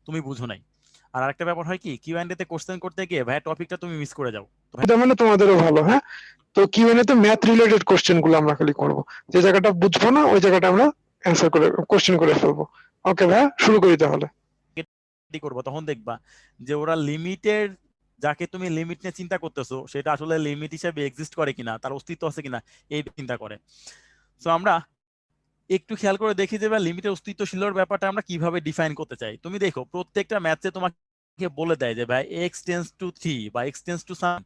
তুমি বুঝো নাই। আর আরেকটা ব্যাপার হয় কি, কিউ এন্ড এ তে কোশ্চেন করতে গিয়ে ভাই টপিকটা তুমি মিস করে যাও। এটা মানে তোমাদেরও ভালো। হ্যাঁ, তো কিউএনএ তে ম্যাথ রিলেটেড কোশ্চেন গুলো আমরা খালি করবো, যে জায়গাটা বুঝবো না ওই জায়গাটা আমরা অ্যান্সার করে কোশ্চেন করে ফেলবো। ওকে ভাইয়া, শুরু করি তাহলে। করবো তখন দেখবা যে ওরা লিমিটের, যাকে তুমি লিমিট নিয়ে চিন্তা করতেছো সেটা আসলে লিমিট হিসেবে এক্সিস্ট করে কিনা, তার অস্তিত্ব আছে কিনা, এই চিন্তা করে। সো আমরা একটু খেয়াল করে দেখি যে লিমিটের অস্তিত্বশীলর ব্যাপারটা আমরা কিভাবে ডিফাইন করতে চাই। তুমি দেখো প্রত্যেকটা ম্যাথে তোমাকে বলে দেয় যে ভাই এক্স টেন্স টু 3 বা x tends to some,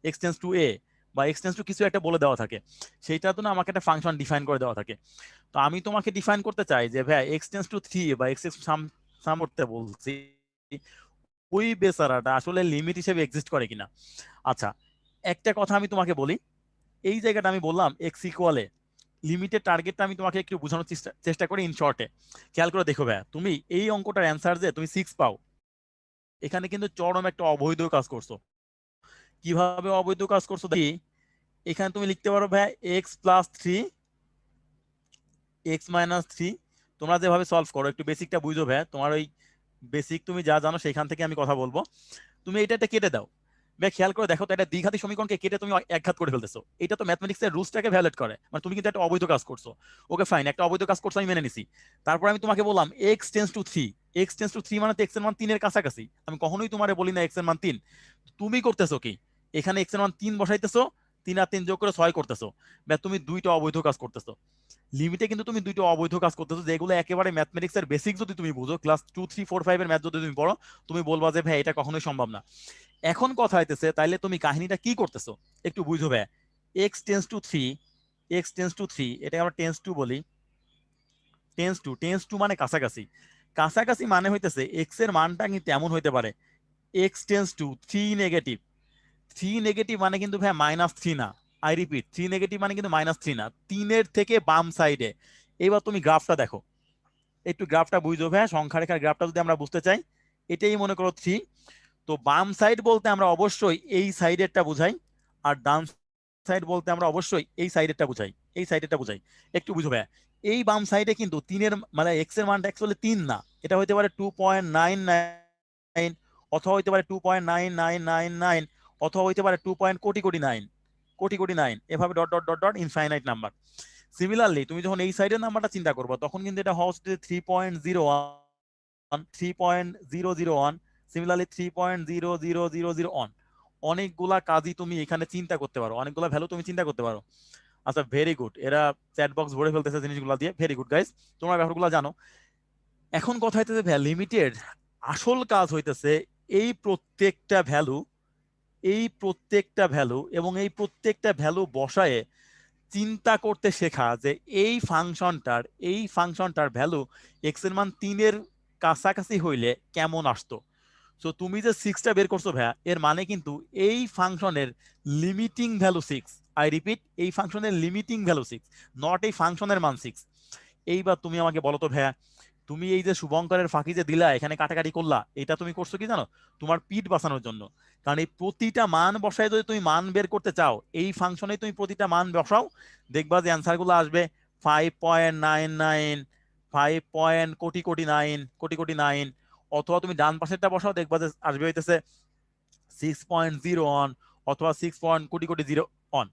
x tends to a, বা এক্স টেন্স টু কিছু একটা বলে দেওয়া থাকে। সেইটা তো না আমাকে একটা ফাংশন ডিফাইন করে দেওয়া থাকে। তো আমি তোমাকে ডিফাইন করতে চাই যে ভাই এক্স টেন্স টু 3 বা এক্স সাম সাম করতে বলছি, ওই বেচারাটা আসলে লিমিট হিসেবে এক্সিস্ট করে কিনা। আচ্ছা, একটা কথা আমি তোমাকে বলি, এই জায়গাটা আমি বললাম এক্স ইকুয়ালে লিমিটের টার্গেটটা আমি তোমাকে একটু বোঝানোর চেষ্টা চেষ্টা করি ইন শর্টে। খেয়াল করে দেখো ভাইয়া, তুমি এই অঙ্কটার অ্যান্সার যে তুমি 6 পাও, এখানে কিন্তু চরম একটা অবৈধ কাজ করছো। কিভাবে অবৈধ কাজ করছো দেখি। এখানে তুমি লিখতে পারো ভাইয়া এক্স প্লাস 3, এক্স মাইনাস 3। তোমরা যেভাবে সলভ করো একটু বেসিকটা বুঝো ভাইয়া, তোমার ওই বেসিক তুমি যা জানো সেখান থেকে আমি কথা বলবো। তুমি এটা কেটে দাও ভাই, খেয়াল করে দেখো তো, এটা দ্বিঘাতী সমীকরণকে কেটে তুমি একঘাত করে ফেলতেছো। এটা তো ম্যাথমেটিক্স এর রুলসটাকে ভ্যালিডেট করে, মানে তুমি কিন্তু একটা অবৈধ কাজ করছো। ওকে ফাইন, একটা অবৈধ কাজ করছো আমি মেনে নিছি। তারপর আমি তোমাকে বললাম x tends to 3, x tends to 3 মানে তো এক্স এর মান 3 এর কাছাকাছি। আমি কখনোই তোমারে বলি না এক্স এর মান 3। তুমি করতেছো কি, এখানে এক্স এর মান 3 বসাইতেছো, 3 আর 3 যোগ করে 6 করতেছো। ভাই তুমি দুইটা অবৈধ কাজ করতেছো। লিমিটে কিন্তু তুমি দুইটা অবৈধ কাজ করতেছো, যেগুলো একেবারে ম্যাথমেটিক্স এর বেসিক যদি তুমি বুঝো, ক্লাস 2 3 4 5 এর ম্যাথ যদি তুমি পড়ো, তুমি বলবা যে ভাই এটা কখনোই সম্ভব না। এখন কথা হইতেছে তাইলে তুমি কাহিনীটা কি করতেছো একটু বুঝো ভাই। X tends to 3, x tends to 3, এটা আমরা টেন্স টু বলি। টেন্স টু মানে কাছাকাছি। কাছাকাছি মানে হইতেছে এক্স এর মানটা কিন্তু এমন হইতে পারে x tends to 3 negative. 3 negative মানে কিন্তু ভাই -3 না। আই রিপিট, 3 নেগেটিভ মানে কিন্তু -3 না, 3-এর থেকে বাম সাইডে। এবার তুমি গ্রাফটা দেখো, একটু গ্রাফটা বুঝো ভাই, সংখ্যা রেখার গ্রাফটা যদি আমরা বুঝতে চাই, এটাই মনে করো 3। তো বাম সাইড বলতে আমরা অবশ্যই এই সাইডেরটা বুঝাই, আর ডান সাইড বলতে আমরা অবশ্যই এই সাইডেরটা বুঝাই, এই সাইডেরটা বুঝাই। একটু বুঝো ভাইয়া, এই বাম সাইডে কিন্তু 3-এর মানে এক্স এর মানটা অ্যাকচুয়ালি 3 না, এটা হইতে পারে 2.99, অথবা হইতে পারে 2.9999, অথবা হইতে পারে 2 পয়েন্ট কোটি কোটি 9, কোটি কোটি 9, এভাবে dot dot dot dot infinite number. Similarly তুমি যখন এই সাইডের নাম্বারটা চিন্তা করবো, তখন কিন্তু এটা হচ্ছে 3.01, 3.001, সিমিলারলি 3.00001। অনেকগুলা কাজই তুমি এখানে চিন্তা করতে পারো, অনেকগুলা ভ্যালু তুমি চিন্তা করতে পারো। আচ্ছা ভেরি গুড, এরা চ্যাট বক্স ভরে ফেলতেছে জিনিসগুলো দিয়ে, ভেরি গুড গাইস, তোমরা ব্যাপারগুলো জানো। এখন কথা হইতেছে লিমিটেড আসল কাজ হইতেছে এই প্রত্যেকটা ভ্যালু, এই প্রত্যেকটা ভ্যালু এবং এই প্রত্যেকটা ভ্যালু বসায়ে চিন্তা করতে শেখা যে এই ফাংশনটার ভ্যালু এক্স এর মান 3-এর কাছাকাছি হইলে কেমন আসতো। সো তুমি যে 6টা বের করছো ভাইয়া, এর মানে কিন্তু এই ফাংশনের লিমিটিং ভ্যালু 6। আই রিপিট, এই ফাংশনের লিমিটিং ভ্যালু 6, নট এই ফাংশনের মান 6। এইবার তুমি আমাকে বলো তো ভাইয়া, তুমি এই যে শুভঙ্করের ফাঁকি যে দিলা, এখানে কাটাকাটি করলা, এটা তুমি করছো কি জানো? তোমার পিঠ বাঁচানোর জন্য। কারণ এই প্রতিটা মান বসায় যদি তুমি মান বের করতে চাও, এই ফাংশনে তুমি প্রতিটা মান বসাও, দেখবা যে অ্যান্সার গুলো আসবে 5.99, 5 পয়েন্ট কোটি কোটি 9, কোটি কোটি 9। অথবা তুমি ডান পাশেরটা বসাও, দেখবা যে আসবে হইতেছে 6.01, অথবা 6 পয়েন্ট কোটি কোটি 0 অন।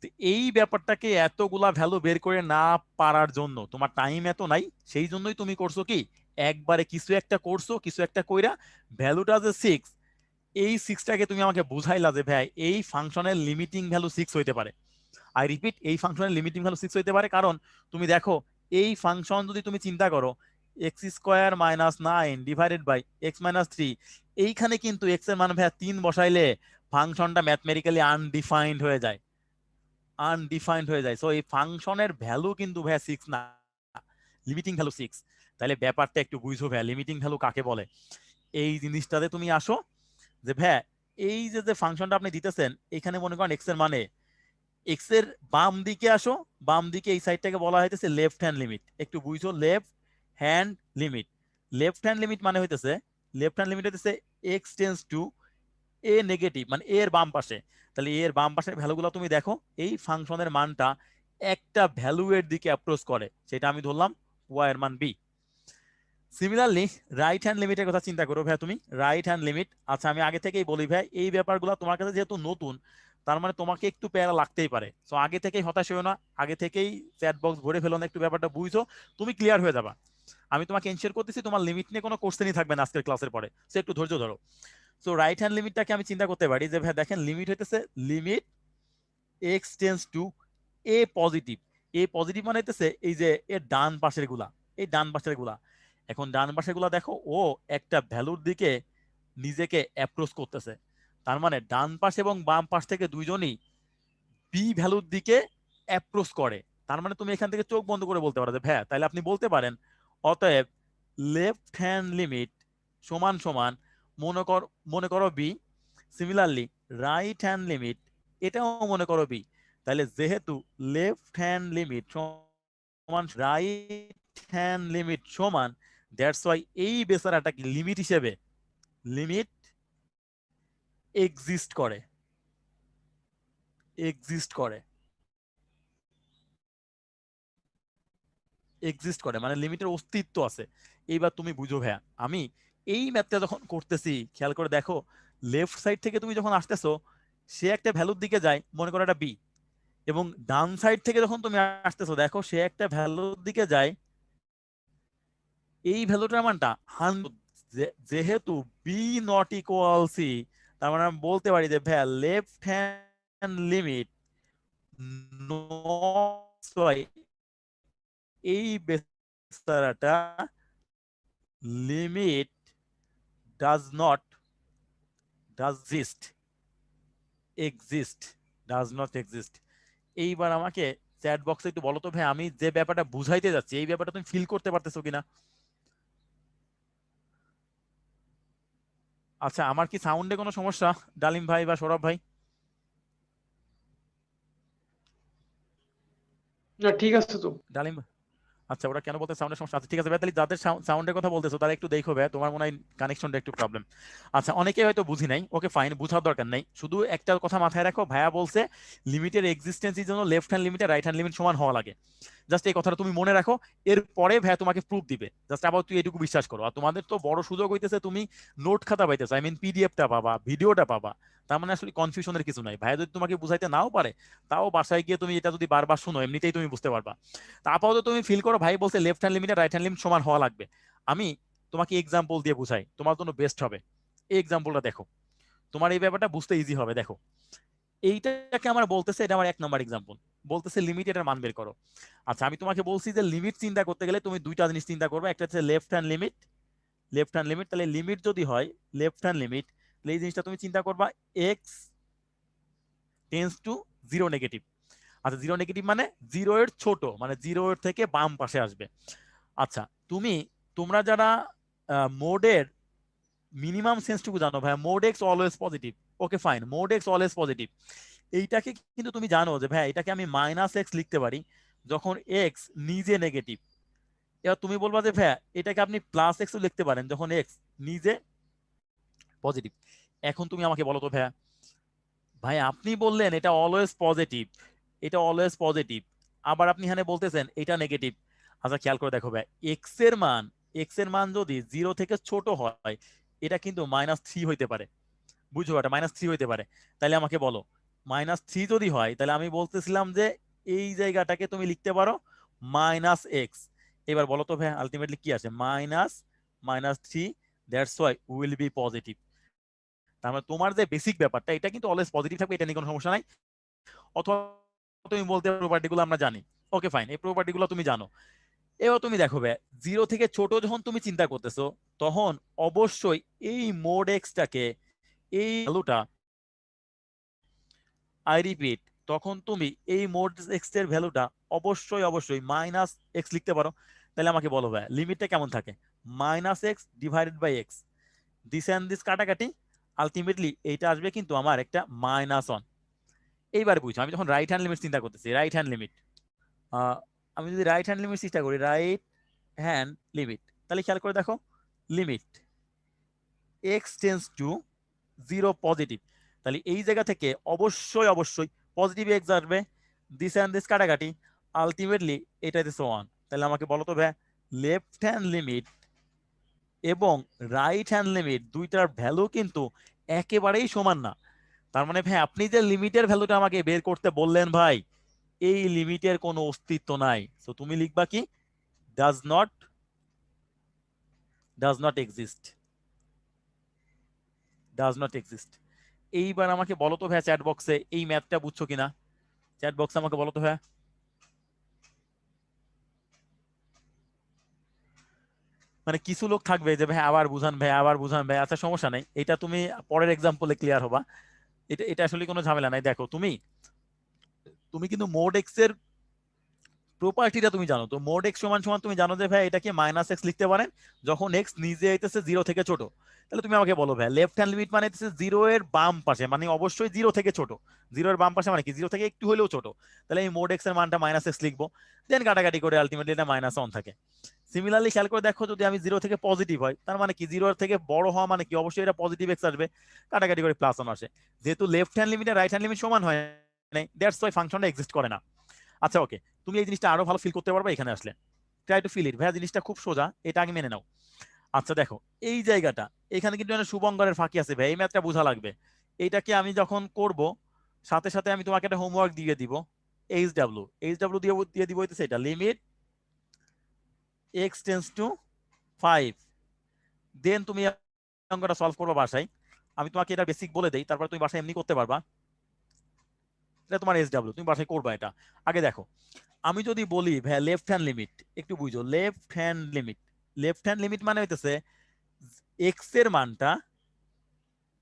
তো এই ব্যাপারটাকে এতগুলা ভ্যালু বের করে না পারার জন্য, তোমার টাইম এত নাই, সেই জন্যই তুমি করছো কি, একবারে কিছু একটা করছো, কিছু একটা কইরা ভ্যালুটা যে 6, এই 6টাকে তুমি আমাকে বুঝাইলা যে ভাই এই ফাংশনের লিমিটিং ভ্যালু 6 হইতে পারে। আই রিপিট, এই ফাংশনের লিমিটিং ভ্যালু 6 হইতে পারে, কারণ তুমি দেখো এই ফাংশন যদি তুমি চিন্তা করো x square minus 9 divided by x minus 3, এইখানে কিন্তু এক্স এর মান ভাইয়া 3 বসাইলে ফাংশনটা ম্যাথমেটিক্যালি আনডিফাইন্ড হয়ে যায়, আনডিফাইন্ড হয়ে যায়। সো এই ফাংশনের ভ্যালু কিন্তু ভাইয়া 6 না, লিমিটিং ভ্যালু 6। তাহলে ব্যাপারটা একটু বুঝো ভাইয়া, লিমিটিং ভ্যালু কাকে বলে। এই জিনিসটাতে তুমি আসো যে ভাইয়া এই যে যে ফাংশনটা আপনি দিতেছেন, এখানে মনে করেন এক্স এর মানে, এক্স এর বাম দিকে আসো, বাম দিকে এই সাইডটাকে বলা হইতেছে লেফট হ্যান্ড লিমিট। একটু বুঝো, left hand limit. Left hand limit মানে হইতেছে, লেফট হ্যান্ড লিমিট হইতেছে x tends to A negative, মানে এ এর বাম পাশে। তাহলে এ এর বাম পাশের ভ্যালুগুলো তুমি দেখো, এই ফাংশনের মানটা একটা ভ্যালু এর দিকে অ্যাপ্রোচ করে, সেটা আমি ধরলাম ওয়াই এর মান বি। সিমিলারলি রাইট হ্যান্ড লিমিটের কথা চিন্তা করো ভাই, তুমি রাইট হ্যান্ড লিমিট। আচ্ছা আমি আগে থেকেই বলি ভাই, এই ব্যাপারগুলো তোমার কাছে যেহেতু নতুন, তার মানে তোমাকে একটু প্যারা লাগতেই পারে। সো আগে থেকেই হতাশ হইও না, আগে থেকেই চ্যাট বক্স ভরে ফেলো না, একটু ব্যাপারটা বুঝছো, তুমি ক্লিয়ার হয়ে যাবা। আমি তোমাকে এনশিওর করতেছি তোমার লিমিট নিয়ে কোনো কোশ্চেনই থাকবে না আজকের ক্লাসের পরে, সো একটু ধৈর্য ধরো। সো রাইট হ্যান্ড লিমিটটাকে আমি চিন্তা করতে পারি যে ভাই দেখেন, লিমিট হইতেছে limit x tends to A positive. A positive মানে হইতেছে এই যে এর ডান পাশের গুলা, এই ডান পাশের গুলা। এখন ডান পাশের গুলা দেখো, ও একটা ভ্যালুর দিকে নিজেকে অ্যাপ্রোচ করতেছে। তার মানে ডান পাশ এবং বাম পাশ থেকে দুইজনই বি ভ্যালুর দিকে অ্যাপ্রোচ করে। তার মানে তুমি এখান থেকে চোখ বন্ধ করে বলতে পারো যে ভ্যা, তাহলে আপনি বলতে পারেন অতএব লেফট হ্যান্ড লিমিট সমান সমান মনে করো B. Similarly right hand limit এটাও মনে করো বি। তাহলে যেহেতু লেফট হ্যান্ড লিমিট সমান রাইট হ্যান্ড লিমিট সমান, দ্যাটস ওয়াই এই বেচারাটা কি লিমিট হিসেবে লিমিট এক্সিস্ট করে, এক্সিস্ট করে, এক্সিস্ট করে মানে লিমিটের অস্তিত্ব আছে। এইবার তুমি বুঝো ভাইয়া, আমি এই ম্যাথটা যখন করতেছি খেয়াল করে দেখো, লেফট সাইড থেকে তুমি যখন আসতেছো সে একটা ভ্যালুর দিকে যায়, মনে করো এটা বি। এবং ডান সাইড থেকে যখন তুমি আসতেছো দেখো সে একটা ভ্যালুর দিকে যায়, এই ভ্যালুটার মানটা 100। যেহেতু বি নট ইকুয়াল সি, তার মানে আমি বলতে পারি যে ভাইয়া লেফট হ্যান্ড লিমিট এই বেচারাটা limit does not exist, does not exist. এইবার আমাকে চ্যাট বক্সে একটু বলো তো ভাই, আমি যে ব্যাপারটা বুঝাইতে যাচ্ছি এই ব্যাপারটা তুমি ফিল করতে পারতেছো কিনা। আচ্ছা আমার কি সাউন্ডে কোনো সমস্যা, ডালিম ভাই বা সৌরভ ভাই? না ঠিক আছে তো। ডালিম, আচ্ছা ওরা কেন বলতে সাউন্ডের সমস্যা? আচ্ছা ঠিক আছে ভাই, তাহলে যাদের সাউন্ডের কথা বলতেছো তারা একটু দেখো ভাই, তোমার মনে হয় কানেকশনটা একটু প্রবলেম। আচ্ছা অনেকে হয়তো বুঝি নাই, ওকে ফাইন, বুঝার দরকার নাই। শুধু একটা কথা মাথায় রাখো, ভাইয়া বলছে লিমিটের এক্সিস্টেন্সের জন্য left hand limit right hand limit সমান হওয়া লাগে। জাস্ট এই কথাটা তুমি মনে রাখো, এরপরে ভাইয়া তোমাকে প্রুফ দিবে। জাস্ট আবার তুই এটুকু বিশ্বাস করো। আর তোমাদের তো বড় সুযোগ হইতেছে, তুমি নোট খাতা পাইতেছো, আই মিন পিডিএফটা পাবা, ভিডিওটা পাবা। তার মানে আসলে কনফিউশনের কিছু নাই। ভাইয়া যদি তোমাকে বুঝাইতে নাও পারে, তাও বাসায় গিয়ে তুমি এটা যদি বারবার শুনো এমনিতেই তুমি বুঝতে পারবা। তা আপাতত তুমি ফিল করো ভাই বলছে left hand limit right hand limit সমান হওয়া লাগবে। আমি তোমাকে এক্সাম্পল দিয়ে বুঝাই, তোমার জন্য বেস্ট হবে। এই এক্সাম্পলটা দেখো, তোমার এই ব্যাপারটা বুঝতে ইজি হবে। দেখো এইটাকে আমার বলতেছে, এটা আমার 1 নম্বর এক্সাম্পল, বলতেছে লিমিট এটার মান বের করো। আচ্ছা আমি তোমাকে বলছি যে লিমিট চিন্তা করতে গেলে তুমি দুইটা জিনিস চিন্তা করবে, একটা হচ্ছে left hand limit. Left hand limit, তাহলে লিমিট যদি হয় লেফট হ্যান্ড লিমিট, তাহলে এই জিনিসটা তুমি চিন্তা করবা x tends to zero negative. আচ্ছা জিরো নেগেটিভ মানে জিরো এর ছোট, মানে জিরো এর থেকে বাম পাশে আসবে। আচ্ছা তুমি, তোমরা যারা মোডের মিনিমাম সেন্সটুকু জানো ভাই, mode x always positive. Okay fine, mode x always positive. এইটাকে কিন্তু তুমি জানো যে ভাই এটাকে আমি মাইনাস এক্স লিখতে পারি যখন এক্স নিজে নেগেটিভ। এবার তুমি বলবা যে ভাই এটাকে আপনি প্লাস এক্সও লিখতে পারেন যখন এক্স নিজে পজিটিভ। এখন তুমি আমাকে বলো তো ভাই, ভাই আপনি বললেন এটা অলওয়েজ পজিটিভ, এটা অলওয়েজ পজিটিভ, আবার আপনি এখানে বলতেছেন এটা নেগেটিভ। আচ্ছা খেয়াল করে দেখো ভাই, এক্স এর মান, এক্স এর মান যদি জিরো থেকে ছোট হয়, এটা কিন্তু -3 হইতে পারে। বুঝছো, এটা -3 হইতে পারে। তাহলে আমাকে বলো, -3 যদি হয়, তাহলে আমি বলতেছিলাম যে এই জায়গাটাকে তুমি লিখতে পারো -x। এবার বলো তো ভাই আলটিমেটলি কি আছে, -3, that's why will be positive. তার মানে তোমার যে বেসিক ব্যাপারটা এটা কিন্তু অলওয়েজ পজিটিভ থাকবে, এটা নিয়ে কোনো সমস্যা নাই। অথবা তুমি বলতে প্রপার্টি গুলো আমরা জানি। ওকে ফাইন, এই প্রপার্টি গুলো তুমি জানো। এবার তুমি দেখো ভাই, জিরো থেকে ছোট যখন তুমি চিন্তা করতেছো, তখন অবশ্যই এই মোড এক্সটাকে, এই ভ্যালুটা, আই রিপিট, তখন তুমি এই মোড এক্স এর ভ্যালুটা অবশ্যই অবশ্যই -x লিখতে পারো। তাহলে আমাকে বলো ভাই লিমিটটা কেমন থাকে, -x divided by x, this and this কাটাকাটি, আলটিমেটলি এইটা আসবে কিন্তু আমার একটা -1। এইবার বুঝছো, আমি যখন রাইট হ্যান্ড লিমিট চিন্তা করতেছি, রাইট হ্যান্ড লিমিট, আমি যদি রাইট হ্যান্ড লিমিট চেষ্টা করি, রাইট হ্যান্ড লিমিট, তাহলে খেয়াল করে দেখো limit x tends to zero positive, তাহলে এই জায়গা থেকে অবশ্যই অবশ্যই পজিটিভ এক্স আসবে, দিস অ্যান্ড দিস কাটাকাটি, আলটিমেটলি এটা দিস ওয়ান। তাহলে আমাকে বলো তো ভাই লেফট হ্যান্ড লিমিট এবং রাইট হ্যান্ড লিমিট দুইটার ভ্যালু কিন্তু একেবারেই সমান না। তার মানে ভাই আপনি যে লিমিটের ভ্যালুটা আমাকে বের করতে বললেন ভাই, এই লিমিটের কোনো অস্তিত্ব নাই। তো তুমি লিখবা কি, does not exist, does not exist. এইবার আমাকে বলো তো ভাই চ্যাট বক্সে এই ম্যাথটা বুঝছো কিনা, চ্যাট বক্সে আমাকে বলো তো ভাই। মানে কিছু লোক থাকবে যে ভাই আবার বুঝান ভাই, আবার বুঝান ভাই। আচ্ছা সমস্যা নেই, এটা তুমি পরের এক্সাম্পলে ক্লিয়ার হবা। এটা এটা আসলে কোনো ঝামেলা নাই। দেখো তুমি তুমি কিন্তু মোড এক্স এর প্রপার্টিটা তুমি জানো তো। মোড এক্স সমান সমান তুমি জানো যে ভাই এটাকে মাইনাস এক্স লিখতে পারেন যখন এক্স নিজে আইতেছে জিরো থেকে ছোট। তাহলে তুমি আমাকে বলো ভাই লেফট হ্যান্ড লিমিট মানে হচ্ছে জিরো এর বাম পাশে, মানে অবশ্যই জিরো থেকে ছোট। জিরো এর বাম পাশে মানে কি, জিরো থেকে একটু হলেও ছোট। তাহলে এই মোড এক্স এর মানটা মাইনাস এক্স লিখবো, দেন কাটাকাটি করে আলটিমেটলি এটা মাইনাস অন থাকে। সিমিলারলি খেয়াল করে দেখো, যদি আমি জিরো থেকে পজিটিভ হয় তার মানে কি, জিরো থেকে বড় হওয়া মানে কি, অবশ্যই এটা পজিটিভ এক্স আসবে, কাটাকাটি করে প্লাস অন আসে। যেহেতু লেফট হ্যান্ড লিমিট আর রাইট হ্যান্ড লিমিট সমান হয় নাই, দ্যাটস ওয়াই ফাংশনটা এক্সিস্ট করে না। আচ্ছা ওকে, তুমি এই জিনিসটা আরো ভালো ফিল করতে পারবে এখানে আসলে। ট্রাই টু ফিল ইট ভাইয়া, জিনিসটা খুব সোজা, এটা আগে মেনে নাও। আচ্ছা দেখো এই জায়গাটা, এখানে কিন্তু একটা শুভঙ্করের ফাঁকি আছে ভাই, এই ম্যাথটা বোঝা লাগবে। এইটাকে আমি যখন করব, সাথে সাথে আমি তোমাকে একটা হোমওয়ার্ক দিয়ে দিব। এইচ ডাব্লিউ দিয়ে দিয়ে দিব হইতেছে এটা, লিমিট এক্স টেন্স টু 5, দেন তুমি অঙ্কটা সলভ করবা বাসায়। আমি তোমাকে এটা বেসিক বলে দেই, তারপর তুমি বাসায় এমনি করতে পারবা। এটা তোমার এইচ ডাব্লিউ, তুমি বাসায় করবা এটা। আগে দেখো, আমি যদি বলি ভাই লেফট হ্যান্ড লিমিট, একটু বুঝো, লেফট হ্যান্ড লিমিট মানে হইতেছে এক্স এর মানটা,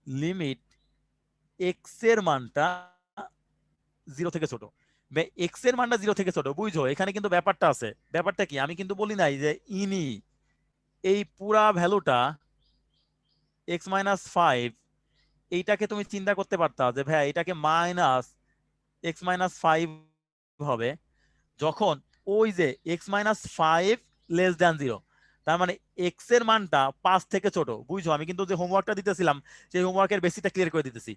লিমিট এক্স এর মানটা জিরো থেকে ছোট। এক্স এর মানটা জিরো থেকে ছোট, বুঝছো এখানে কিন্তু ব্যাপারটা আছে। ব্যাপারটা কি, আমি কিন্তু বলি নাই যে ইনি এই পুরা ভ্যালুটা এক্স মাইনাস 5, এইটাকে তুমি চিন্তা করতে পারতা যে ভাই এটাকে মাইনাস এক্স মাইনাস 5 হবে যখন ওই যে এক্স মাইনাস 5 লেস দ্যান 0। তার মানে এক্স এর মানটা 5 থেকে ছোট, বুঝছো। আমি কিন্তু যে হোমওয়ার্কটা দিতেছিলাম সেই হোমওয়ার্কের বেসিকটা ক্লিয়ার করে দিতেছি।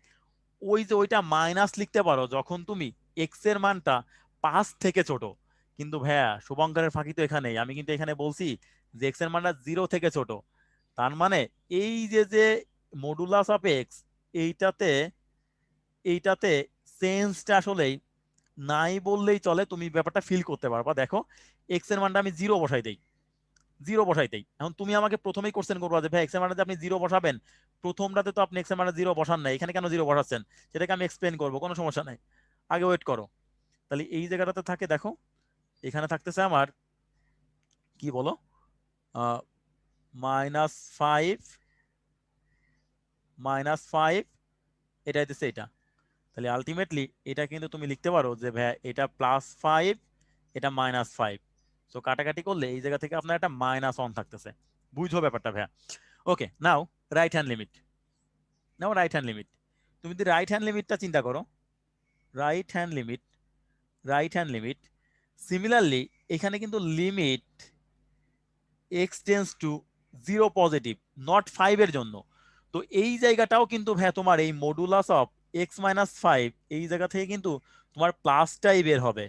ওই যে ওইটা মাইনাস লিখতে পারো যখন তুমি এক্স এর মানটা 5 থেকে ছোট। কিন্তু ভাইয়া শুভঙ্করের ফাঁকি তো এখানেই, আমি কিন্তু এখানে বলছি যে এক্স এর মানটা 0 থেকে ছোট। তার মানে এই যে যে মডুলাস অফ এক্স, এইটাতে এইটাতে সেন্সটা আসলেই নাই বললেই চলে, তুমি ব্যাপারটা ফিল করতে পারবা। দেখো এক্স এর মানটা আমি জিরো বসাই দেই, এখন তুমি আমাকে প্রথমেই কোশ্চেন করবা যে ভাই এক্স এর মানটা আপনি জিরো বসাবেন, প্রথমটাতে তো আপনি এক্স এর মানটা জিরো বসান নাই, এখানে কেন জিরো বসাচ্ছেন, সেটাকে আমি এক্সপ্লেন করবো, কোনো সমস্যা নাই, আগে ওয়েট করো। তাহলে এই জায়গাটাতে থাকে, দেখো এখানে থাকতেছে আমার কি বলো, -5, -5, এটা হইতেছে এটা। তাহলে আলটিমেটলি এটা কিন্তু তুমি লিখতে পারো যে ভাই এটা +5, এটা -5। তো কাটাকাটি করলে এই জায়গা থেকে আপনার একটা -1 থাকতেছে, বুঝো ব্যাপারটা ভাইয়া। Okay, now right hand limit, right hand limit. তুমি যদি রাইট হ্যান্ড লিমিটটা চিন্তা করো, রাইট হ্যান্ড লিমিট, সিমিলারলি এখানে কিন্তু limit x tends two 0 positive, not 5 এর জন্য। তো এই জায়গাটাও কিন্তু ভাইয়া তোমার এই মডুলাস অফ x-5, এই জায়গা থেকে কিন্তু তোমার প্লাসটাই বের হবে,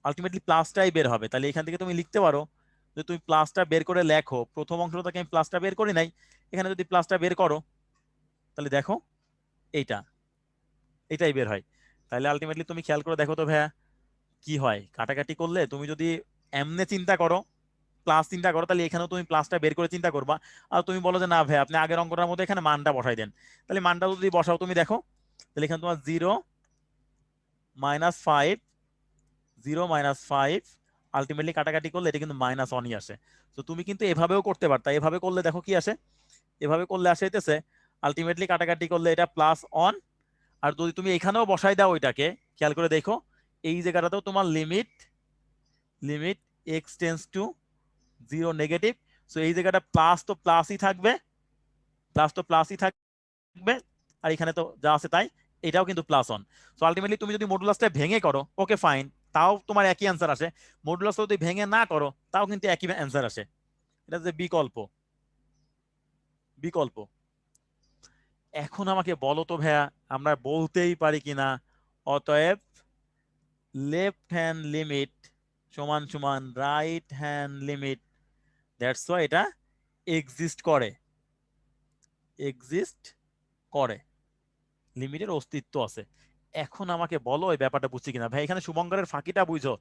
আলটিমেটলি প্লাসটাই বের হবে। তাহলে এখান থেকে তুমি লিখতে পারো যে তুমি প্লাসটা বের করে লেখো, প্রথম অংশটা থেকে আমি প্লাসটা বের করি নাই, এখানে যদি প্লাসটা বের করো তাহলে দেখো এইটা, এটাই বের হয়। তাহলে আলটিমেটলি তুমি খেয়াল করে দেখো তো ভাইয়া কি হয়, কাটাকাটি করলে তুমি যদি এমনে চিন্তা করো, প্লাস চিন্তা করো, তাহলে এখানেও তুমি প্লাসটা বের করে চিন্তা করবা। আর তুমি বলো যে না ভাই আপনি আগের অঙ্কটার মধ্যে এখানে মানটা বসাই দেন, তাহলে মানটা যদি বসাও তুমি দেখো, তাহলে এখানে তোমার 0 -5, 0 -5, আলটিমেটলি কাটাকাটি করলে এটা কিন্তু -1ই আসে। তো তুমি কিন্তু এভাবেও করতে পারতা, এভাবে করলে দেখো কি আসে, এভাবে করলে আসে হইতেছে আলটিমেটলি কাটাকাটি করলে এটা +1। আর যদি তুমি এখানেও বসাই দাও ওইটাকে, খেয়াল করে দেখো এই জায়গাটাতেও তোমার limit x tends two 0 negative. So এই জায়গাটা প্লাস তো প্লাসই থাকবে, থাকবে, আর এখানে তো যা আছে তাই, এটাও কিন্তু +1। সো আলটিমেটলি তুমি যদি মডুলাসটা ভেঙে করো, ওকে ফাইন, তাও তোমার একই অ্যান্সার আসে। মডুলাস যদি ভেঙে না করো তাও কিন্তু একই অ্যান্সার আসে। এটা যে বিকল্প। এখন আমাকে বলো তো ভাইয়া, আমরা বলতেই পারি কিনা, অতএব লেফট হ্যান্ড লিমিট সমান সমান right hand limit, that's why এটা এক্সিস্ট করে, এক্সিস্ট করে, লিমিটের অস্তিত্ব আছে। এখন আমাকে বলো এই ব্যাপারটা বুঝছি কিনা ভাই। এখানে শুভঙ্করের ফাঁকিটা বুঝো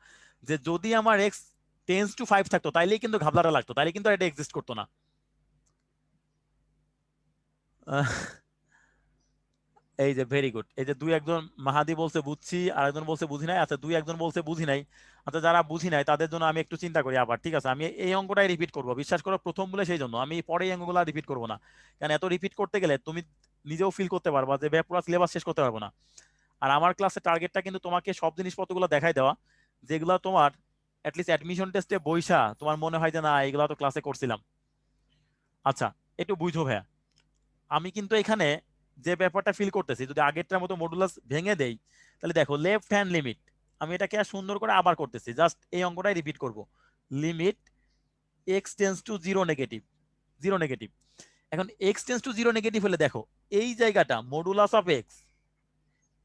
যে যদি আমার এক্স টেন্স টু 5 থাকতো তাইলেই কিন্তু ঘাবলাটা লাগতো, তাইলে কিন্তু এটা এক্সিস্ট করতো না। আহ, এই যে ভেরি গুড, এই যে দুই একজন মাহাদি বলছে বুঝছি, আর একজন বলছে বুঝি নাই। আচ্ছা দুই একজন বলছে বুঝি নাই। আচ্ছা যারা বুঝি নাই তাদের জন্য আমি একটু চিন্তা করি আবার, ঠিক আছে আমি এই অঙ্কটাই রিপিট করবো, বিশ্বাস করো প্রথম বলে সেই জন্য আমি পরে এই অঙ্কগুলো রিপিট করবো না। কারণ এত রিপিট করতে গেলে তুমি নিজেও ফিল করতে পারবা যে ভাই পুরো সিলেবাস শেষ করতে পারবো না। আর আমার ক্লাসের টার্গেটটা কিন্তু তোমাকে সব জিনিসপত্রগুলো দেখাই দেওয়া, যেগুলো তোমার অ্যাটলিস্ট অ্যাডমিশন টেস্টে বইসা তোমার মনে হয় যে না এগুলো তো ক্লাসে করছিলাম। আচ্ছা একটু বুঝো ভাইয়া, আমি কিন্তু এখানে যে ব্যাপারটা ফিল করতেছি যদি আগেরটার মতো মডুলাস ভেঙে দেই, তাহলে দেখো লেফট হ্যান্ড লিমিট, আমি এটাকে আর সুন্দর করে আবার করতেছি, জাস্ট এই অঙ্কটাই রিপিট করব। Limit x tends to zero negative, zero negative. এখন x tends to zero negative হলে দেখো এই জায়গাটা মডুলাস অফ এক্স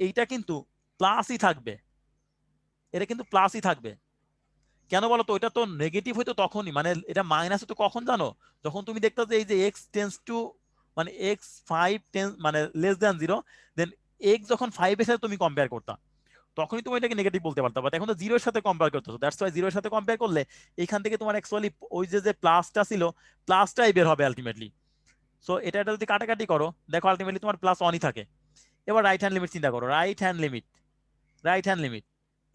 এইটা কিন্তু প্লাসই থাকবে, এটা কিন্তু প্লাসই থাকবে। কেন বলো তো, এটা তো নেগেটিভ হইতো তখনই, মানে এটা মাইনাস হতো কখন জানো, যখন তুমি দেখতো যে এই যে এক্স টেন্স টু মানে এক্স 5 টেন্স মানে লেস দ্যান জিরো, দেন এক্স যখন 5 এর সাথে তুমি কম্পেয়ার করতা তখনই তুমি এটাকে নেগেটিভ বলতে পারতা, বাট এখন তো জিরোর সাথে কম্পেয়ার করতেছো, দ্যাটস ওয়াই জিরোর সাথে কম্পেয়ার করলে এখান থেকে তোমার অ্যাকচুয়ালি ওই যে যে প্লাসটা ছিল প্লাসটাই বের হবে আলটিমেটলি। সো এটা এটা যদি কাটাকাটি করো দেখো আলটিমেটলি তোমার প্লাস ওয়ানই থাকে। এবার রাইট হ্যান্ড লিমিট চিন্তা করো, right hand limit, right hand limit,